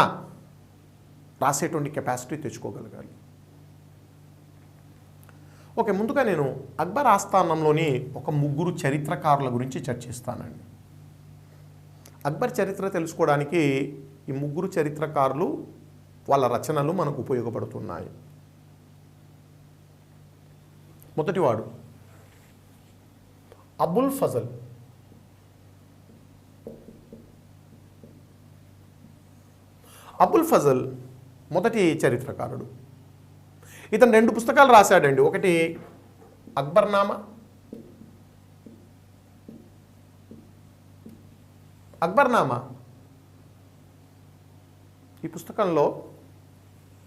రాసేటువంటి కెపాసిటీ తెచ్చుకోగలగాలి. ఓకే, ముందుగా నేను అక్బర్ ఆస్థానంలోని ఒక 3 చరిత్రకారుల గురించి చర్చిస్తానండి. అక్బర్ చరిత్ర తెలుసుకోవడానికి ఈ 3 చరిత్రకారులు వాళ్ళ రచనలు మనకు ఉపయోగపడుతున్నాయి. మొదటివాడు అబుల్ ఫజల్. అబుల్ ఫజల్ మొదటి చరిత్రకారుడు. ఇతను 2 పుస్తకాలు రాశాడండి. ఒకటి అక్బర్నామా. అక్బర్నామా ఈ పుస్తకంలో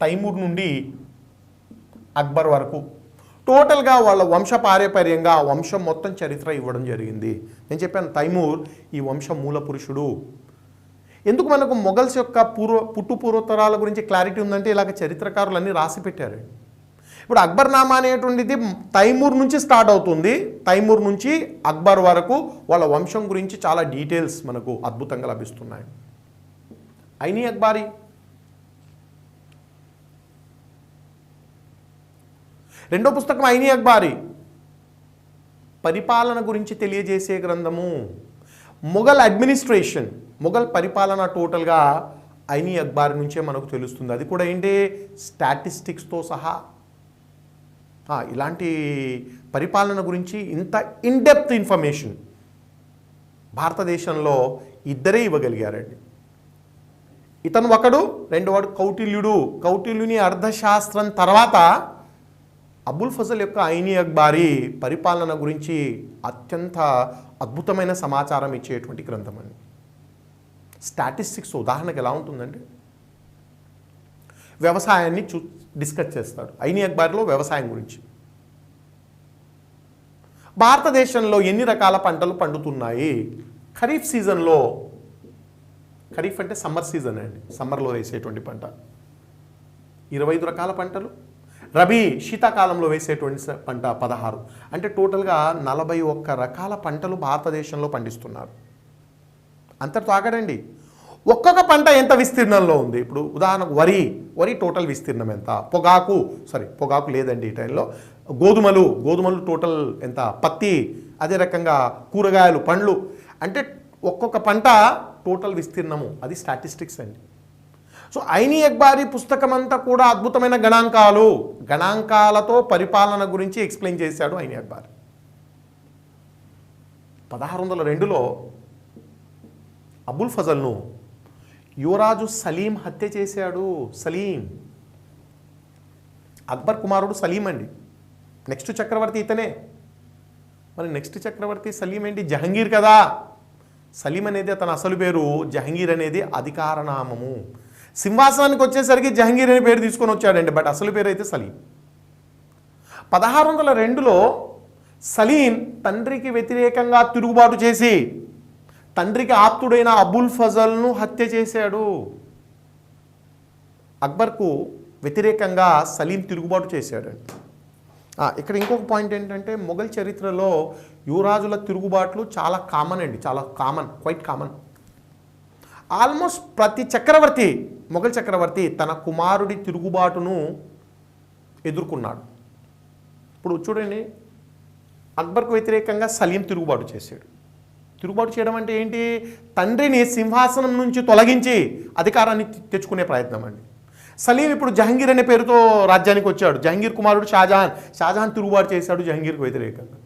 తైమూర్ నుండి అక్బర్ వరకు టోటల్గా వాళ్ళ వంశపారంపర్యంగా వంశం మొత్తం చరిత్ర ఇవ్వడం జరిగింది. నేను చెప్పాను తైమూర్ ఈ వంశం మూల పురుషుడు. ఎందుకు మనకు మొఘల్స్ యొక్క పూర్వతరాల గురించి క్లారిటీ ఉందంటే ఇలాగ చరిత్రకారులు అన్నీ రాసి పెట్టారు. ఇప్పుడు అక్బర్నామా అనేటువంటిది తైమూర్ నుంచి స్టార్ట్ అవుతుంది. తైమూర్ నుంచి అక్బర్ వరకు వాళ్ళ వంశం గురించి చాలా డీటెయిల్స్ మనకు అద్భుతంగా లభిస్తున్నాయి. ఐనీ అక్బారీ, రెండో పుస్తకం ఐనీ అక్బారీ, పరిపాలన గురించి తెలియజేసే గ్రంథము. మొఘల్ అడ్మినిస్ట్రేషన్, మొఘల్ పరిపాలన టోటల్గా ఐనీ అక్బారీ నుంచే మనకు తెలుస్తుంది. అది కూడా ఏంటి? స్టాటిస్టిక్స్తో సహా. ఇలాంటి పరిపాలన గురించి ఇంత ఇన్డెప్త్ ఇన్ఫర్మేషన్ భారతదేశంలో ఇద్దరే ఇవ్వగలిగారండి. ఇతను ఒకడు, రెండోవాడు కౌటిల్యుడు. కౌటిల్యుని అర్థశాస్త్రం తర్వాత అబుల్ ఫజల్ యొక్క ఐనీ అక్బారీ పరిపాలన గురించి అత్యంత అద్భుతమైన సమాచారం ఇచ్చేటువంటి గ్రంథం అండి. స్టాటిస్టిక్స్ ఉదాహరణకు ఎలా ఉంటుందంటే, వ్యవసాయాన్ని డిస్కస్ చేస్తాడు. ఐనీ అక్బారీలో వ్యవసాయం గురించి, భారతదేశంలో ఎన్ని రకాల పంటలు పండుతున్నాయి, ఖరీఫ్ సీజన్లో, ఖరీఫ్ అంటే సమ్మర్ సీజన్ అండి, సమ్మర్లో వేసేటువంటి పంట 25 రకాల పంటలు, రబీ శీతాకాలంలో వేసేటువంటి పంట 16, అంటే టోటల్గా 41 రకాల పంటలు భారతదేశంలో పండిస్తున్నారు. అంతటితో ఆగడండి, ఒక్కొక్క పంట ఎంత విస్తీర్ణంలో ఉంది. ఇప్పుడు ఉదాహరణకు వరి టోటల్ విస్తీర్ణం ఎంత, పొగాకు లేదండి ఈ టైంలో, గోధుమలు టోటల్ ఎంత, పత్తి, అదే రకంగా కూరగాయలు, పండ్లు, అంటే ఒక్కొక్క పంట టోటల్ విస్తీర్ణము, అది స్టాటిస్టిక్స్ అండి. సో ఐనీ అక్బారీ పుస్తకం అంతా కూడా అద్భుతమైన గణాంకాలతో పరిపాలన గురించి ఎక్స్ప్లెయిన్ చేశాడు ఐనీ అక్బారీ. 1602లో అబుల్ ఫజల్ను యువరాజు సలీం హత్య చేశాడు. సలీం, అక్బర్ కుమారుడు సలీం అండి. నెక్స్ట్ చక్రవర్తి ఇతనే. మరి నెక్స్ట్ చక్రవర్తి సలీం ఏంటి? జహంగీర్ కదా. సలీం అనేది అతని అసలు పేరు, జహంగీర్ అనేది అధికార నామము. సింహాసనానికి వచ్చేసరికి జహంగీర్ అనే పేరు తీసుకొని వచ్చాడండి, బట్ అసలు పేరు అయితే సలీం. 1602లో సలీం తండ్రికి వ్యతిరేకంగా తిరుగుబాటు చేసి తండ్రికి ఆప్తుడైన అబుల్ ఫజల్ను హత్య చేశాడు. అక్బర్కు వ్యతిరేకంగా సలీం తిరుగుబాటు చేశాడండి. ఇక్కడ ఇంకొక పాయింట్ ఏంటంటే, మొఘల్ చరిత్రలో యువరాజుల తిరుగుబాట్లు చాలా కామన్ అండి, క్వైట్ కామన్. ఆల్మోస్ట్ ప్రతి చక్రవర్తి, మొఘల్ చక్రవర్తి తన కుమారుడి తిరుగుబాటును ఎదుర్కొన్నాడు. ఇప్పుడు చూడండి, అక్బర్కు వ్యతిరేకంగా సలీం తిరుగుబాటు చేశాడు. తిరుగుబాటు చేయడం అంటే ఏంటి? తండ్రిని సింహాసనం నుంచి తొలగించి అధికారాన్ని తెచ్చుకునే ప్రయత్నం అండి. సలీం ఇప్పుడు జహంగీర్ అనే పేరుతో రాజ్యానికి వచ్చాడు. జహంగీర్ కుమారుడు షాజహాన్ తిరుగుబాటు చేశాడు జహంగీర్కు వ్యతిరేకంగా.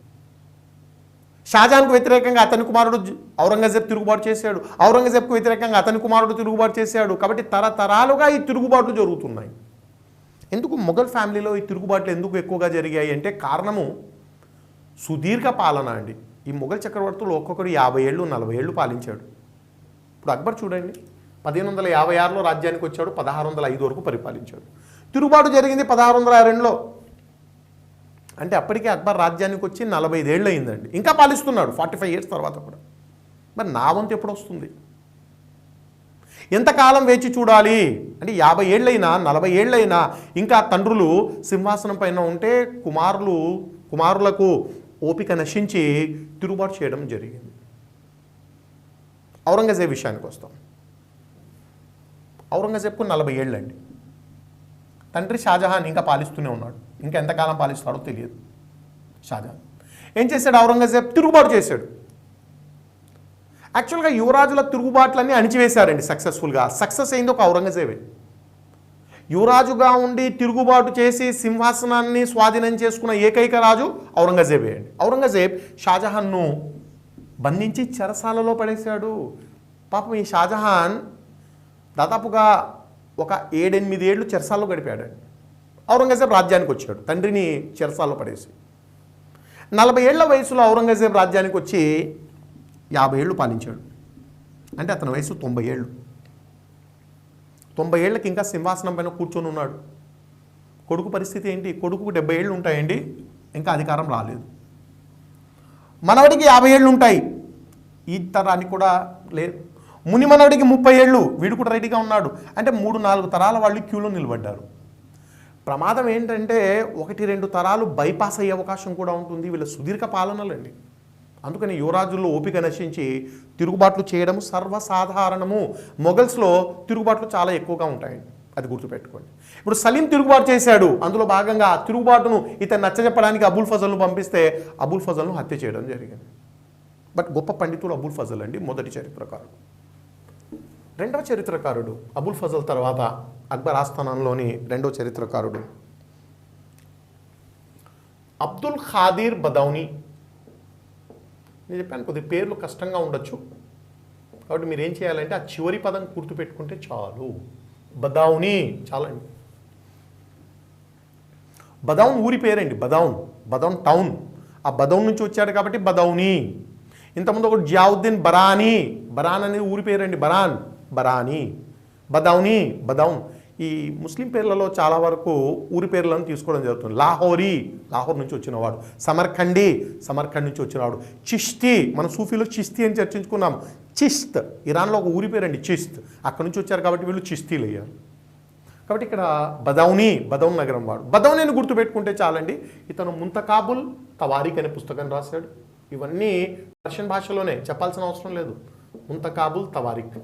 షాజహాన్కు వ్యతిరేకంగా అతని కుమారుడు ఔరంగజేబ్ తిరుగుబాటు చేశాడు, ఔరంగజేబ్కు వ్యతిరేకంగా అతని కుమారుడు తిరుగుబాటు చేశాడు. కాబట్టి తరతరాలుగా ఈ తిరుగుబాట్లు జరుగుతున్నాయి. ఎందుకు మొఘల్ ఫ్యామిలీలో ఈ తిరుగుబాట్లు ఎందుకు ఎక్కువగా జరిగాయి అంటే కారణము సుదీర్ఘ పాలన అండి. ఈ మొఘల్ చక్రవర్తులు ఒక్కొక్కరు 50 ఏళ్ళు 40 ఏళ్ళు పాలించాడు. ఇప్పుడు అక్బర్ చూడండి, 1556లో రాజ్యానికి వచ్చాడు, 1605 వరకు పరిపాలించాడు. తిరుగుబాటు జరిగింది 1622లో. అంటే అప్పటికే అక్బర్ రాజ్యానికి వచ్చి 45 ఏళ్ళు అయిందండి. ఇంకా పాలిస్తున్నాడు 45 ఇయర్స్ తర్వాత కూడా. మరి నా వంతు ఎప్పుడు వస్తుంది? ఎంతకాలం వేచి చూడాలి అంటే 50 ఏళ్ళైనా 40 ఏళ్ళైనా ఇంకా తండ్రులు సింహాసనం పైన ఉంటే కుమారులకు ఓపిక నశించి తిరుగుబాటు చేయడం జరిగింది. ఔరంగజేబ్ విషయానికి వస్తాం. ఔరంగజేబ్కు 40 ఏళ్ళండి. తండ్రి షాజహాన్ ఇంకా పాలిస్తూనే ఉన్నాడు. ఇంకా ఎంతకాలం పాలిస్తాడో తెలియదు. షాజహాన్ ఏం చేశాడు? ఔరంగజేబ్ తిరుగుబాటు చేశాడు. యాక్చువల్గా యువరాజుల తిరుగుబాట్లన్నీ అణిచివేశారండి సక్సెస్ఫుల్గా. సక్సెస్ అయింది ఒక ఔరంగజేబే. యువరాజుగా ఉండి తిరుగుబాటు చేసి సింహాసనాన్ని స్వాధీనం చేసుకున్న ఏకైక రాజు ఔరంగజేబే అండి. ఔరంగజేబ్ షాజహాన్ను బంధించి చెరసాలలో పడేశాడు. పాపం ఈ షాజహాన్ దాదాపుగా ఒక 7-8 ఏళ్ళు చెరసాల్లో గడిపాడండి. ఔరంగజేబ్ రాజ్యానికి వచ్చాడు తండ్రిని చెరసాల్లో పడేసి. 40 ఏళ్ల వయసులో ఔరంగజేబ్ రాజ్యానికి వచ్చి 50 ఏళ్ళు పాలించాడు. అంటే అతని వయసు 90 ఏళ్ళు. 90 ఏళ్ళకి ఇంకా సింహాసనం పైన కూర్చొని ఉన్నాడు. కొడుకు పరిస్థితి ఏంటి? కొడుకుకు 70 ఏళ్ళు ఉంటాయండి, ఇంకా అధికారం రాలేదు. మనవడికి 50 ఏళ్ళు ఉంటాయి, ఈ తరానికి కూడా లేదు. ముని మనవడికి 30 ఏళ్ళు, వీడు కూడా రెడీగా ఉన్నాడు. అంటే 3-4 తరాల వాళ్ళు క్యూలో నిలబడ్డారు. ప్రమాదం ఏంటంటే 1-2 తరాలు బైపాస్ అయ్యే అవకాశం కూడా ఉంటుంది. వీళ్ళ సుదీర్ఘ పాలనలండి. అందుకని యువరాజుల్లో ఓపిక నశించి తిరుగుబాట్లు చేయడం సర్వసాధారణము. మొఘల్స్లో తిరుగుబాట్లు చాలా ఎక్కువగా ఉంటాయండి, అది గుర్తుపెట్టుకోండి. ఇప్పుడు సలీం తిరుగుబాటు చేశాడు. అందులో భాగంగా ఆ తిరుగుబాటును ఇతను నచ్చజెప్పడానికి అబుల్ ఫజల్ను పంపిస్తే అబుల్ ఫజల్ను హత్య చేయడం జరిగింది. బట్ గొప్ప పండితుడు అబుల్ ఫజల్ అండి, మొదటి చరిత్రకారుడు. రెండవ చరిత్రకారుడు అబుల్ ఫజల్ తర్వాత అక్బర్ ఆస్థానంలోని రెండవ చరిత్రకారుడు అబ్దుల్ ఖాదిర్ బదౌని. నేను చెప్పాను కొద్ది పేర్లు కష్టంగా ఉండొచ్చు, కాబట్టి మీరు ఏం చేయాలంటే ఆ చివరి పదం గుర్తుపెట్టుకుంటే చాలు. బదౌని చాలండి. బదౌన్ ఊరి పేరండి, బదౌన్ టౌన్. ఆ బదౌన్ నుంచి వచ్చాడు కాబట్టి బదౌని. ఇంతకుముందు ఒకటి జియావుద్దీన్ బరాన్ అనేది ఊరి పేరండి, బరాని, బదౌని, బదౌన్. ఈ ముస్లిం పేర్లలో చాలా వరకు ఊరి పేర్లను తీసుకోవడం జరుగుతుంది. లాహోర్ నుంచి వచ్చినవాడు. సమర్ఖండ్ నుంచి వచ్చినవాడు. చిష్తి, మన సూఫీలో చిష్తి అని చర్చించుకున్నాం. చిస్త్ ఇరాన్లో ఒక ఊరి పేరండి, చిస్త్. అక్కడి నుంచి వచ్చారు కాబట్టి వీళ్ళు చిస్తీలు అయ్యారు. కాబట్టి ఇక్కడ బదౌన్ నగరం వాడు. బదౌని అని గుర్తుపెట్టుకుంటే చాలండి. ఇతను ముంతకాబుల్ తవారిక్ అనే పుస్తకం రాశాడు. ఇవన్నీ పర్షియన్ భాషలోనే, చెప్పాల్సిన అవసరం లేదు. ముంతకాబుల్ తవారిక్.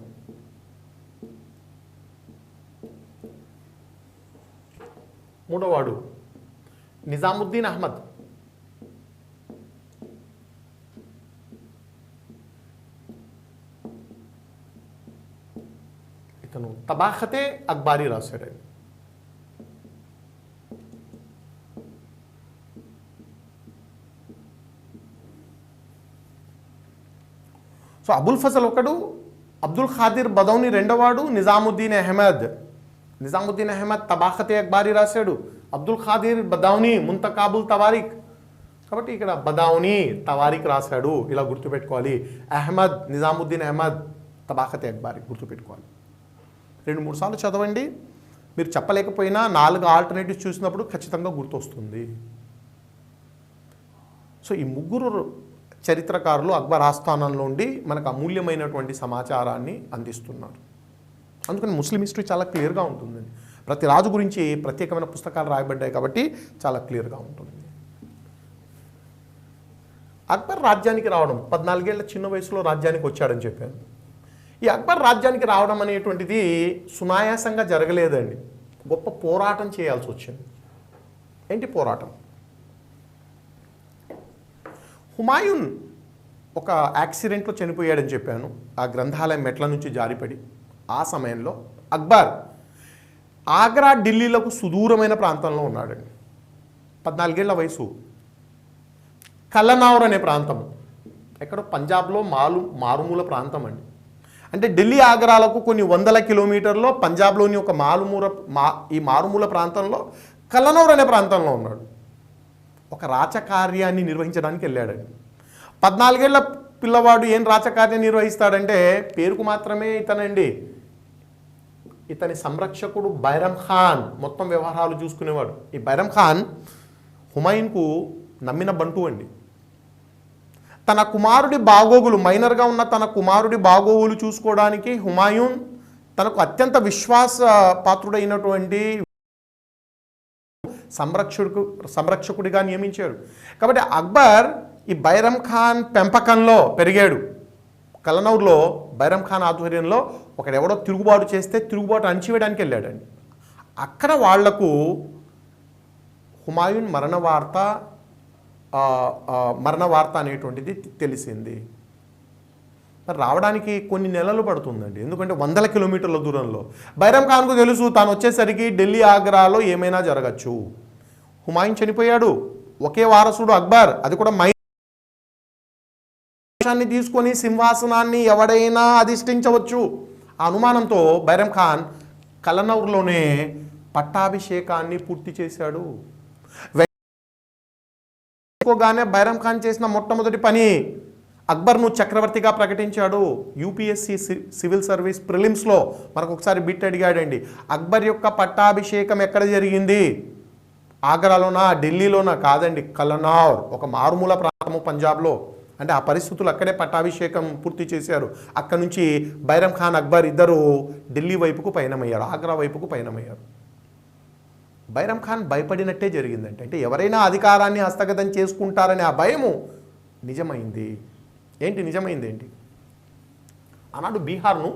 మూడోవాడు నిజాముద్దీన్ అహ్మద్. ఇతను తబాఖతే అక్బారీ రాశాడు. సో అబుల్ ఫజల్ ఒకడు, అబ్దుల్ ఖాదిర్ బదౌని రెండోవాడు, నిజాముద్దీన్ అహ్మద్ తబాఖతే అక్బారీ రాశాడు. అబ్దుల్ ఖాదిర్ బదౌని ముంతకాబుల్ తవారిక్. కాబట్టి ఇక్కడ బదౌని తవారిక్ రాశాడు, ఇలా గుర్తుపెట్టుకోవాలి. నిజాముద్దీన్ అహ్మద్ తబాఖతే అక్బారీ గుర్తుపెట్టుకోవాలి. 2-3 సార్లు చదవండి. మీరు చెప్పలేకపోయినా 4 ఆల్టర్నేటివ్స్ చూసినప్పుడు ఖచ్చితంగా గుర్తొస్తుంది. సో ఈ ముగ్గురు చరిత్రకారులు అక్బర్ ఆస్థానంలో ఉండి మనకు అమూల్యమైనటువంటి సమాచారాన్ని అందిస్తున్నారు. అందుకని ముస్లిం హిస్టరీ చాలా క్లియర్గా ఉంటుందండి. ప్రతి రాజు గురించి ప్రత్యేకమైన పుస్తకాలు రాయబడ్డాయి కాబట్టి చాలా క్లియర్గా ఉంటుంది. అక్బర్ రాజ్యానికి రావడం 14 ఏళ్ల చిన్న వయసులో రాజ్యానికి వచ్చాడని చెప్పాను. ఈ అక్బర్ రాజ్యానికి రావడం అనేటువంటిది సునాయాసంగా జరగలేదండి. గొప్ప పోరాటం చేయాల్సి వచ్చింది. ఏంటి పోరాటం? హుమాయూన్ ఒక యాక్సిడెంట్లో చనిపోయాడని చెప్పాను. ఆ గ్రంథాలయం మెట్ల నుంచి జారిపడి. ఆ సమయంలో అక్బర్ ఆగ్రా ఢిల్లీలకు సుదూరమైన ప్రాంతంలో ఉన్నాడండి. 14 ఏళ్ల వయసు. కల్లనౌర్ అనే ప్రాంతం, ఎక్కడో పంజాబ్లో మారుమూల ప్రాంతం అండి. అంటే ఢిల్లీ ఆగ్రాలకు కొన్ని వందల కిలోమీటర్లో పంజాబ్లోని ఒక ఈ మారుమూల ప్రాంతంలో కలనౌర్ అనే ప్రాంతంలో ఉన్నాడు. ఒక రాచకార్యాన్ని నిర్వహించడానికి వెళ్ళాడండి. 14 ఏళ్ల పిల్లవాడు ఏం రాచకార్యం నిర్వహిస్తాడంటే పేరుకు మాత్రమే ఇతని సంరక్షకుడు బైరం ఖాన్ మొత్తం వ్యవహారాలు చూసుకునేవాడు. ఈ బైరం ఖాన్ హుమాయూన్కు నమ్మిన బంటు అండి. తన కుమారుడి బాగోగులు మైనర్గా ఉన్న తన కుమారుడి బాగోగులు చూసుకోవడానికి హుమాయూన్ తనకు అత్యంత విశ్వాసపాత్రుడైనటువంటి సంరక్షకుడిగా నియమించాడు. కాబట్టి అక్బర్ ఈ బైరం ఖాన్ పెంపకంలో పెరిగాడు. కలనౌర్లో బైరం ఖాన్ ఆధ్వర్యంలో ఒకడెవడో తిరుగుబాటు చేస్తే తిరుగుబాటు అణచివేయడానికి వెళ్ళాడండి. అక్కడ వాళ్లకు హుమాయూన్ మరణ వార్త అనేటువంటిది తెలిసింది. మరి రావడానికి కొన్ని నెలలు పడుతుందండి, ఎందుకంటే వందల కిలోమీటర్ల దూరంలో. బైరం ఖాన్కు తెలుసు తాను వచ్చేసరికి ఢిల్లీ ఆగ్రాలో ఏమైనా జరగచ్చు. హుమాయూన్ చనిపోయాడు, ఒకే వారసుడు అక్బర్, అది కూడా తీసుకొని సింహాసనాన్ని ఎవడైనా అధిష్ఠించవచ్చు. ఆ అనుమానంతో బైరం ఖాన్ కలనౌర్లోనే పట్టాభిషేకాన్ని పూర్తి చేశాడు. బైరం ఖాన్ చేసిన మొట్టమొదటి పని అక్బర్ను చక్రవర్తిగా ప్రకటించాడు. యూపీఎస్సీ సివిల్ సర్వీస్ ప్రిలిమ్స్లో మనకు ఒకసారి బిట్ అడిగాడండి, అక్బర్ యొక్క పట్టాభిషేకం ఎక్కడ జరిగింది? ఆగ్రాలోనా ఢిల్లీలోనా? కాదండి, కలనౌర్, ఒక మారుమూల ప్రాంతము పంజాబ్లో. అంటే ఆ పరిస్థితులు అక్కడే పట్టాభిషేకం పూర్తి చేశారు. అక్కడ నుంచి బైరం ఖాన్ అక్బర్ ఇద్దరు ఢిల్లీ వైపుకు పయనమయ్యారు, ఆగ్రా వైపుకు పయనమయ్యారు. బైరం ఖాన్ భయపడినట్టే జరిగిందంటే, అంటే ఎవరైనా అధికారాన్ని హస్తగతం చేసుకుంటారనే ఆ భయము నిజమైంది. నిజమైంది ఏంటి? ఆనాడు బీహార్ను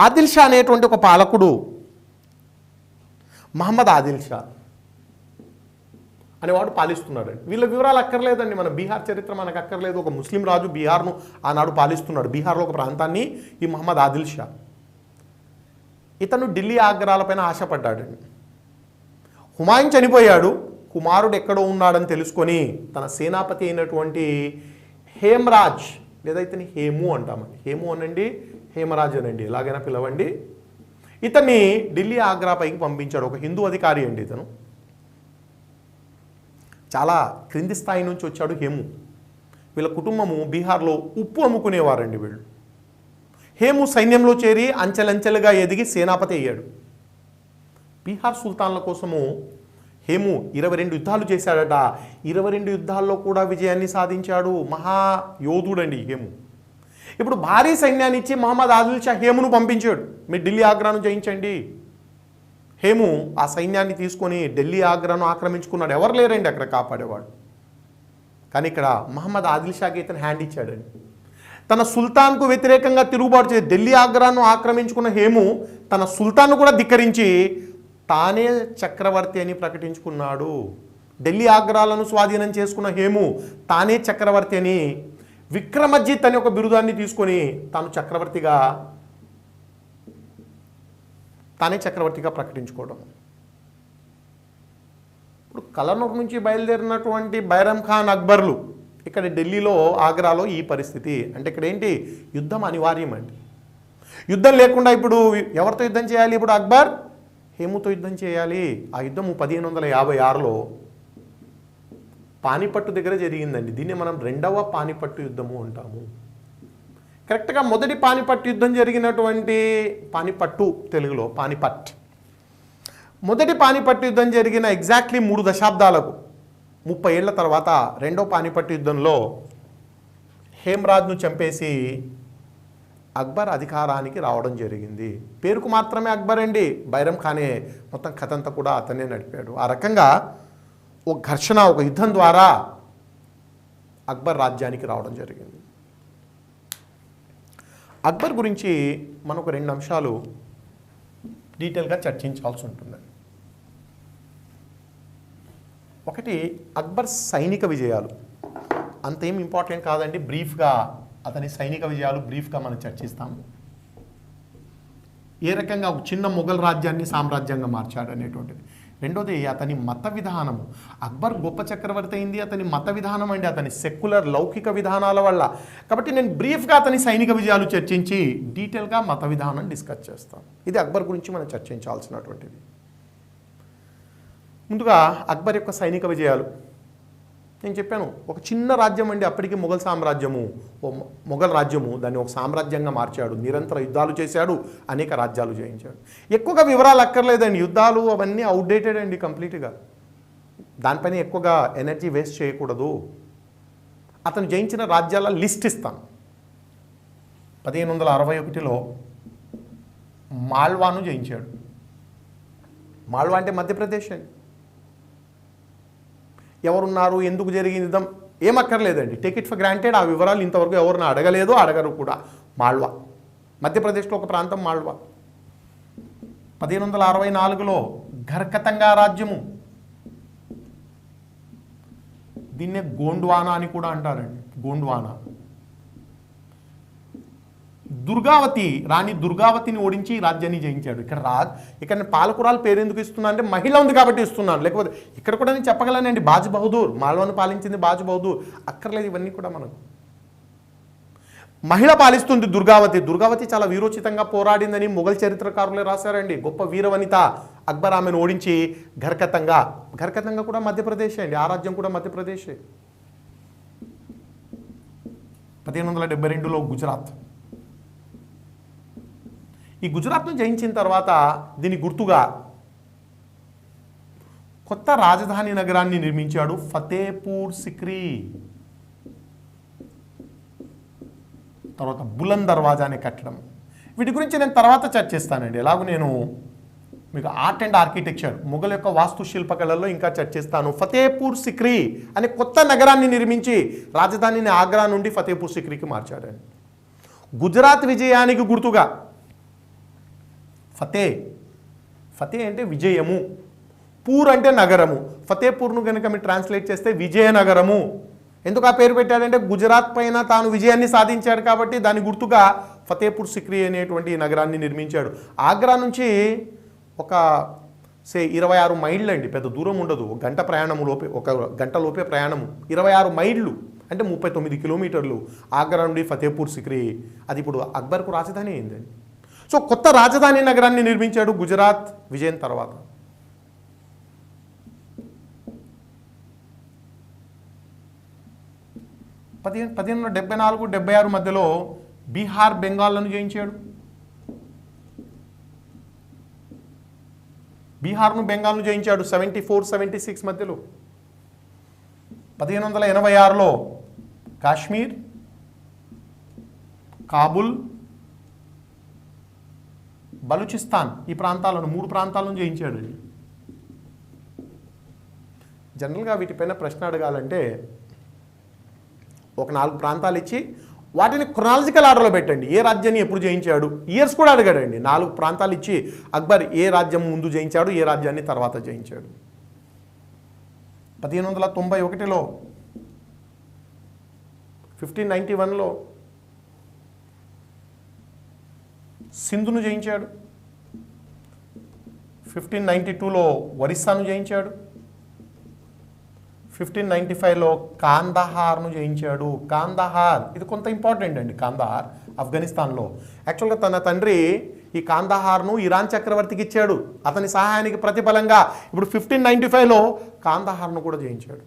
ఆదిల్ షా అనేటువంటి ఒక పాలకుడు, మహమ్మద్ ఆదిల్ షా అనేవాడు పాలిస్తున్నాడండి. వీళ్ళ వివరాలు అక్కర్లేదండి, మన బీహార్ చరిత్ర మనకు అక్కర్లేదు. ఒక ముస్లిం రాజు బీహార్ను ఆనాడు పాలిస్తున్నాడు. బీహార్లో ఒక ప్రాంతాన్ని ఈ మహమ్మద్ ఆదిల్ షా. ఇతను ఢిల్లీ ఆగ్రాలపైన ఆశపడ్డాడండి. హుమాయూన్ చనిపోయాడు, కుమారుడు ఎక్కడో ఉన్నాడని తెలుసుకొని తన సేనాపతి అయినటువంటి హేమరాజ్, లేదా ఇతని హేము అంటామండి, హేము అనండి, హేమరాజ్ అనండి, ఎలాగైనా పిలవండి, ఇతన్ని ఢిల్లీ ఆగ్రాపైకి పంపించాడు. ఒక హిందూ అధికారి అండి ఇతను. చాలా క్రింది స్థాయి నుంచి వచ్చాడు హేము. వీళ్ళ కుటుంబము బీహార్లో ఉప్పు అమ్ముకునేవారండి వీళ్ళు. హేము సైన్యంలో చేరి అంచెలంచెలుగా ఎదిగి సేనాపతి అయ్యాడు. బీహార్ సుల్తాన్ల కోసము హేము 22 యుద్ధాలు చేశాడట. 22 యుద్ధాల్లో కూడా విజయాన్ని సాధించాడు. మహాయోధుడండి హేము. ఇప్పుడు భారీ సైన్యాన్ని ఇచ్చి మహమ్మద్ ఆదిల్ షా హేమును పంపించాడు, మీరు ఢిల్లీ ఆగ్రాను జయించండి. హేము ఆ సైన్యాన్ని తీసుకొని ఢిల్లీ ఆగ్రాను ఆక్రమించుకున్నాడు. ఎవరు లేరండి అక్కడ కాపాడేవాడు. కానీ ఇక్కడ మహమ్మద్ ఆదిల్ షాకి ఇతను హ్యాండ్ ఇచ్చాడండి. తన సుల్తాన్కు వ్యతిరేకంగా తిరుగుబాటు చేసి ఢిల్లీ ఆగ్రాను ఆక్రమించుకున్న హేము తన సుల్తాన్ను కూడా ధిక్కరించి తానే చక్రవర్తి అని ప్రకటించుకున్నాడు. ఢిల్లీ ఆగ్రాలను స్వాధీనం చేసుకున్న హేము తానే చక్రవర్తి అని, విక్రమజిత్ అనే ఒక బిరుదాన్ని తీసుకొని తానే చక్రవర్తిగా ప్రకటించుకోవడం. ఇప్పుడు కలనూర్ నుంచి బయలుదేరినటువంటి బైరం ఖాన్ అక్బర్లు ఇక్కడ ఢిల్లీలో ఆగ్రాలో ఈ పరిస్థితి. అంటే ఇక్కడ ఏంటి, యుద్ధం అనివార్యం అండి. యుద్ధం లేకుండా ఇప్పుడు ఎవరితో యుద్ధం చేయాలి? ఇప్పుడు అక్బర్ హేముతో యుద్ధం చేయాలి. ఆ యుద్ధము 1556లో పానిపట్టు దగ్గర జరిగిందండి. దీన్ని మనం రెండవ పానిపట్టు యుద్ధము అంటాము. కరెక్ట్గా మొదటి పానిపట్టు యుద్ధం జరిగినటువంటి పానిపట్టు, తెలుగులో పానిపట్, మొదటి పానిపట్టు యుద్ధం జరిగిన ఎగ్జాక్ట్లీ 3 దశాబ్దాలకు 30 ఏళ్ల తర్వాత రెండో పానిపట్టు యుద్ధంలో హేమరాజ్ను చంపేసి అక్బర్ అధికారానికి రావడం జరిగింది. పేరుకు మాత్రమే అక్బర్ అండి, బైరం ఖానే మొత్తం కథ అంతా కూడా అతనే నడిపాడు. ఆ రకంగా ఒక ఘర్షణ, ఒక యుద్ధం ద్వారా అక్బర్ రాజ్యానికి రావడం జరిగింది. అక్బర్ గురించి మనకు 2 అంశాలు డీటెయిల్గా చర్చించాల్సి ఉంటుంది. ఒకటి, అక్బర్ సైనిక విజయాలు. అంతేం ఇంపార్టెంట్ కాదండి, బ్రీఫ్గా అతని సైనిక విజయాలు బ్రీఫ్గా మనం చర్చిస్తాము. ఏ రకంగా ఒక చిన్న మొఘల్ రాజ్యాన్ని సామ్రాజ్యంగా మార్చాడు అనేటువంటిది. రెండోది అతని మత విధానము. అక్బర్ గొప్ప చక్రవర్తి అయింది అతని మత విధానం అండి, అతని సెక్యులర్ లౌకిక విధానాల వల్ల. కాబట్టి నేను బ్రీఫ్గా అతని సైనిక విజయాలు చర్చించి డీటెయిల్గా మత విధానం డిస్కస్ చేస్తాను. ఇది అక్బర్ గురించి మనం చర్చించాల్సినటువంటిది. ముందుగా అక్బర్ యొక్క సైనిక విజయాలు నేను చెప్పాను. ఒక చిన్న రాజ్యం అండి అప్పటికి మొఘల్ సామ్రాజ్యము, మొఘల్ రాజ్యము దాన్ని ఒక సామ్రాజ్యంగా మార్చాడు. నిరంతర యుద్ధాలు చేశాడు, అనేక రాజ్యాలు జయించాడు. ఎక్కువగా వివరాలు అక్కర్లేదండి, యుద్ధాలు అవన్నీ అవుట్డేటెడ్ అండి కంప్లీట్గా. దానిపైన ఎక్కువగా ఎనర్జీ వేస్ట్ చేయకూడదు. అతను జయించిన రాజ్యాల లిస్ట్ ఇస్తాను. 1561లో మాల్వాను జయించాడు. మాల్వా అంటే మధ్యప్రదేశ్ అండి. ఎవరున్నారు, ఎందుకు జరిగింది ఏమక్కర్లేదండి, టేక్ ఇట్ ఫర్ గ్రాంటెడ్. ఆ వివరాలు ఇంతవరకు ఎవరిని అడగలేదు, అడగరు కూడా. మాల్వా మధ్యప్రదేశ్లో ఒక ప్రాంతం మాల్వా. 1564లో ఘర్కతంగా రాజ్యము, దీన్నే గోండ్వానా అని కూడా అంటారండి. గోండ్వానా దుర్గావతి, రాణి దుర్గావతిని ఓడించి రాజ్యాన్ని జయించాడు. ఇక్కడ పాలకురాలు పేరు ఎందుకు ఇస్తున్నా అంటే మహిళ ఉంది కాబట్టి ఇస్తున్నాను, లేకపోతే ఇక్కడ కూడా నేను చెప్పగలనండి బాజ్ బహదూర్, మాల్వాను పాలించింది బాజ్ బహదూర్, అక్కర్లేదు ఇవన్నీ కూడా మనకు. మహిళ పాలిస్తుంది దుర్గావతి. దుర్గావతి చాలా వీరోచితంగా పోరాడిందని మొఘల్ చరిత్రకారులే రాశారండి. గొప్ప వీరవనిత. అక్బర్ ఆమెను ఓడించి ఘర్కతంగా కూడా మధ్యప్రదేశ్ అండి, ఆ రాజ్యం కూడా మధ్యప్రదేశే. 1572లో గుజరాత్. ఈ గుజరాత్ను జయించిన తర్వాత దీని గుర్తుగా కొత్త రాజధాని నగరాన్ని నిర్మించాడు, ఫతేపూర్ సిక్రీ. తర్వాత బులంద్ దర్వాజా అనే కట్టడం. వీటి గురించి నేను తర్వాత చర్చిస్తానండి. ఎలాగో నేను మీకు ఆర్ట్ అండ్ ఆర్కిటెక్చర్, మొఘల్ యొక్క వాస్తుశిల్పకళల్లో ఇంకా చర్చిస్తాను. ఫతేపూర్ సిక్రీ అనే కొత్త నగరాన్ని నిర్మించి రాజధానిని ఆగ్రా నుండి ఫతేపూర్ సిక్రీకి మార్చాడండి. గుజరాత్ విజయానికి గుర్తుగా ఫతే అంటే విజయము, పూర్ అంటే నగరము. ఫతేపూర్ను కనుక మీరు ట్రాన్స్లేట్ చేస్తే విజయనగరము. ఎందుకు ఆ పేరు పెట్టాడంటే గుజరాత్ పైన తాను విజయాన్ని సాధించాడు కాబట్టి దాని గుర్తుగా ఫతేపూర్ సిక్రీ అనేటువంటి నగరాన్ని నిర్మించాడు. ఆగ్రా నుంచి ఒక 26 మైళ్ళు అండి, పెద్ద దూరం ఉండదు, గంట ప్రయాణము లోపే, ఒక గంట లోపే ప్రయాణము. 26 మైళ్ళు అంటే 39 కిలోమీటర్లు ఆగ్రా నుండి ఫతేపూర్ సిక్రీ. అది ఇప్పుడు అక్బర్కు రాజధాని అయిందండి. సో కొత్త రాజధాని నగరాన్ని నిర్మించాడు గుజరాత్ విజయం తర్వాత. 1574-76 మధ్యలో బీహార్ బెంగాల్లను జయించాడు. బీహార్ను బెంగాల్ను జయించాడు 74-76 మధ్యలో. 1586లో కాశ్మీర్, కాబుల్, బలూచిస్తాన్ ఈ ప్రాంతాలను 3 ప్రాంతాలను జయించాడు. జనరల్గా వీటిపైన ప్రశ్న అడగాలంటే ఒక 4 ప్రాంతాలు ఇచ్చి వాటిని క్రొనాలజికల్ ఆర్డర్లో పెట్టండి. ఏ రాజ్యాన్ని ఎప్పుడు జయించాడు, ఇయర్స్ కూడా అడగాడండి. 4 ప్రాంతాలు ఇచ్చి అక్బర్ ఏ రాజ్యం ముందు జయించాడు, ఏ రాజ్యాన్ని తర్వాత జయించాడు. 1591లో 1591లో సింధును జయించాడు. 1592లో ఒరిస్సాను జయించాడు. 1595లో కాందహార్ను జయించాడు. కాందహార్ ఇది కొంత ఇంపార్టెంట్ అండి. కాందహార్ ఆఫ్ఘనిస్తాన్లో. యాక్చువల్గా తన తండ్రి ఈ కాందహార్ను ఇరాన్ చక్రవర్తికి ఇచ్చాడు అతని సహాయానికి ప్రతిఫలంగా. ఇప్పుడు 1595లో కాందహార్ను కూడా జయించాడు.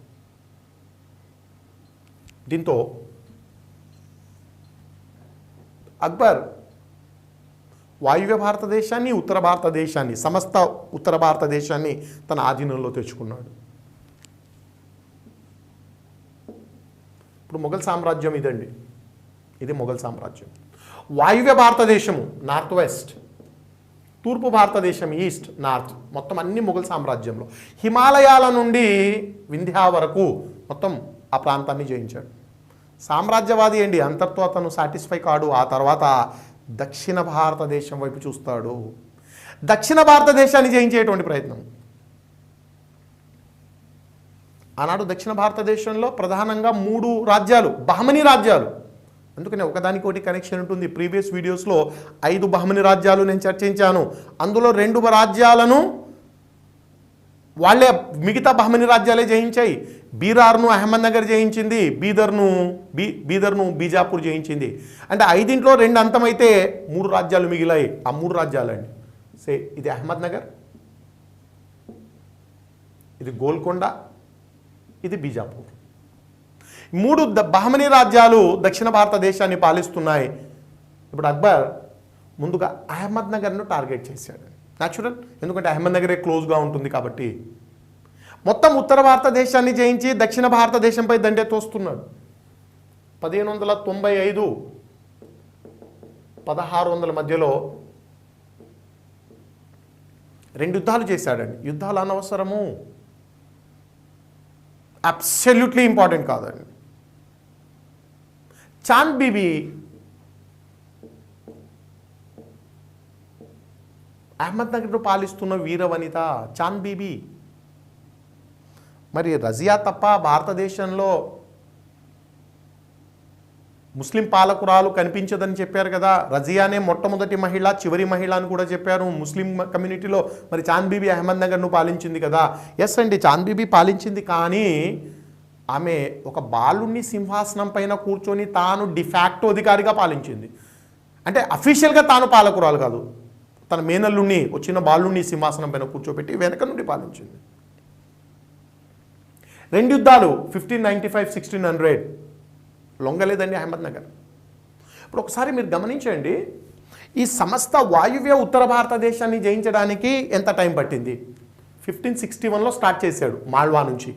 దీంతో అక్బర్ వాయువ్య భారతదేశాన్ని, ఉత్తర భారతదేశాన్ని, సమస్త ఉత్తర భారతదేశాన్ని తన ఆధీనంలో తెచ్చుకున్నాడు. ఇప్పుడు మొఘల్ సామ్రాజ్యం ఇదండి, ఇది మొఘల్ సామ్రాజ్యం. వాయువ్య భారతదేశము నార్త్ వెస్ట్, తూర్పు భారతదేశం ఈస్ట్, నార్త్, మొత్తం అన్ని మొఘల్ సామ్రాజ్యంలో. హిమాలయాల నుండి వింధ్యా వరకు మొత్తం ఆ ప్రాంతాన్ని జయించాడు. సామ్రాజ్యవాది అండి, అంతటితో అతను సాటిస్ఫై కాడు. ఆ తర్వాత దక్షిణ భారతదేశం వైపు చూస్తాడు. దక్షిణ భారతదేశాన్ని జయించేటువంటి ప్రయత్నం. ఆనాడు దక్షిణ భారతదేశంలో ప్రధానంగా 3 రాజ్యాలు, బహమనీ రాజ్యాలు, అందుకనే ఒకదానికోటి కనెక్షన్ ఉంటుంది. ప్రీవియస్ వీడియోస్లో 5 బహమని రాజ్యాలు నేను చర్చించాను. అందులో 2 రాజ్యాలను వాళ్ళే మిగతా బహమని రాజ్యాలే జయించాయి. బీరార్ను అహ్మద్నగర్ జయించింది, బీదర్ను బీజాపూర్ జయించింది. అంటే 5లో 2 అంతమైతే 3 రాజ్యాలు మిగిలాయి. ఆ 3 రాజ్యాలండి ఇది అహ్మద్నగర్, ఇది గోల్కొండ, ఇది బీజాపూర్. 3 బహమనీ రాజ్యాలు దక్షిణ భారతదేశాన్ని పాలిస్తున్నాయి. ఇప్పుడు అక్బర్ ముందుగా అహ్మద్నగర్ను టార్గెట్ చేశాడు. న్యాచురల్, ఎందుకంటే అహ్మద్నగరే క్లోజ్గా ఉంటుంది కాబట్టి. మొత్తం ఉత్తర భారతదేశాన్ని జయించి దక్షిణ భారతదేశంపై దండెత్తొస్తున్నాడు. 1595 1600 మధ్యలో 2 యుద్ధాలు చేశాడండి. యుద్ధాలు అనవసరము, అబ్సల్యూట్లీ ఇంపార్టెంట్ కాదండి. చాంద్ బీబీ అహ్మద్నగర్ను పాలిస్తున్న వీరవనిత చాంద్ బీబీ. మరి రజియా తప్ప భారతదేశంలో ముస్లిం పాలకురాలు కనిపించదని చెప్పారు కదా. రజియానే మొట్టమొదటి మహిళ, చివరి మహిళ అని కూడా చెప్పారు ముస్లిం కమ్యూనిటీలో. మరి చాంద్ బీబీ అహ్మద్నగర్ను పాలించింది కదా. ఎస్ అండి, చాంద్ బీబీ పాలించింది. కానీ ఆమె ఒక బాలుణ్ణి సింహాసనం పైన కూర్చొని తాను డిఫాక్టో అధికారిగా పాలించింది. అంటే అఫీషియల్గా తాను పాలకురాలు కాదు, తన మేనల్లుణ్ణి వచ్చిన బాలుణ్ణి సింహాసనం పైన కూర్చోబెట్టి వెనక నుండి పాలించింది. 2 యుద్ధాలు 1595 1600 లొంగలేదండి అహ్మద్నగర్. ఇప్పుడు ఒకసారి మీరు గమనించండి, ఈ సమస్త వాయువ్య ఉత్తర భారతదేశాన్ని జయించడానికి ఎంత టైం పట్టింది? 1561లో స్టార్ట్ చేశాడు మాల్వా నుంచి.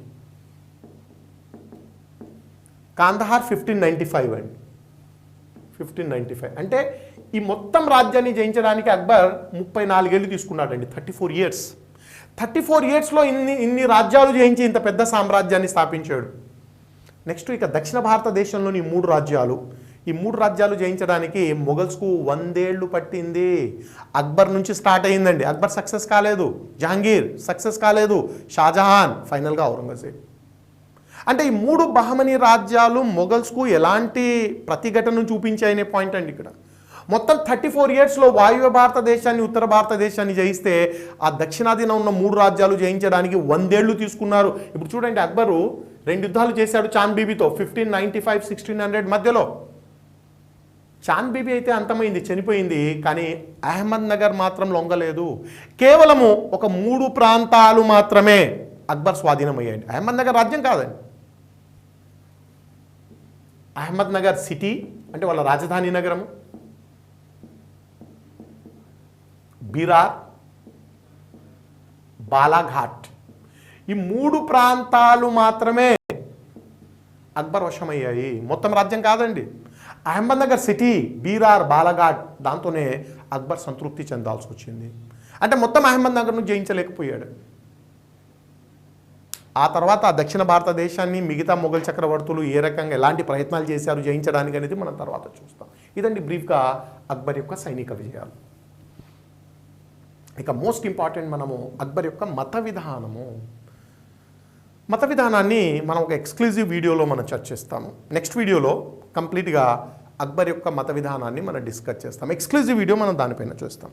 కాందహార్ 1595 అండి. 1595 అంటే ఈ మొత్తం రాజ్యాన్ని జయించడానికి అక్బర్ 34 ఏళ్ళు తీసుకున్నాడండి. 34 ఇయర్స్. 34 ఇయర్స్లో ఇన్ని రాజ్యాలు జయించి ఇంత పెద్ద సామ్రాజ్యాన్ని స్థాపించాడు. నెక్స్ట్ ఇక దక్షిణ భారతదేశంలోని 3 రాజ్యాలు, ఈ 3 రాజ్యాలు జయించడానికి మొఘల్స్కు 100 ఏళ్ళు పట్టింది. అక్బర్ నుంచి స్టార్ట్ అయిందండి. అక్బర్ సక్సెస్ కాలేదు, జహాంగీర్ సక్సెస్ కాలేదు, షాజహాన్, ఫైనల్గా ఔరంగజేబ్. అంటే ఈ 3 బహమనీ రాజ్యాలు మొఘల్స్కు ఎలాంటి ప్రతిఘటనను చూపించాయనే పాయింట్ అండి ఇక్కడ. మొత్తం 34 ఇయర్స్లో వాయువ్య భారతదేశాన్ని ఉత్తర భారతదేశాన్ని జయిస్తే ఆ దక్షిణాదిన ఉన్న 3 రాజ్యాలు జయించడానికి 100 ఏళ్ళు తీసుకున్నారు. ఇప్పుడు చూడండి, అక్బరు 2 యుద్ధాలు చేశాడు చాంద్ బీబీతో 1595 1600 మధ్యలో. చాంద్ బీబీ అయితే అంతమైంది, చనిపోయింది. కానీ అహ్మద్నగర్ మాత్రం లొంగలేదు. కేవలము ఒక 3 ప్రాంతాలు మాత్రమే అక్బర్ స్వాధీనమయ్యాయండి. అహ్మద్నగర్ రాజ్యం కాదండి. అహ్మద్నగర్ సిటీ అంటే వాళ్ళ రాజధాని నగరము, బీరార్, బాలాఘాట్, ఈ 3 ప్రాంతాలు మాత్రమే అక్బర్ వశమయ్యాయి. మొత్తం రాజ్యం కాదండి. అహ్మద్నగర్ సిటీ, బీరార్, బాలాఘాట్, దాంతోనే అక్బర్ సంతృప్తి చెందాల్సి వచ్చింది. అంటే మొత్తం అహ్మద్నగర్ను జయించలేకపోయాడు. ఆ తర్వాత దక్షిణ భారతదేశాన్ని మిగతా మొఘల్ చక్రవర్తులు ఏ రకంగా ఎలాంటి ప్రయత్నాలు చేశారు జయించడానికి అనేది మనం తర్వాత చూస్తాం. ఇదండి బ్రీఫ్గా అక్బర్ యొక్క సైనిక విజయాలు. ఇక మోస్ట్ ఇంపార్టెంట్ మనము అక్బర్ యొక్క మత విధానము. మత విధానాన్ని మనం ఒక ఎక్స్క్లూజివ్ వీడియోలో మనం చర్చిస్తాము. నెక్స్ట్ వీడియోలో కంప్లీట్గా అక్బర్ యొక్క మత విధానాన్ని మనం డిస్కస్ చేస్తాం. ఎక్స్క్లూజివ్ వీడియో మనం దానిపైన చూస్తాం.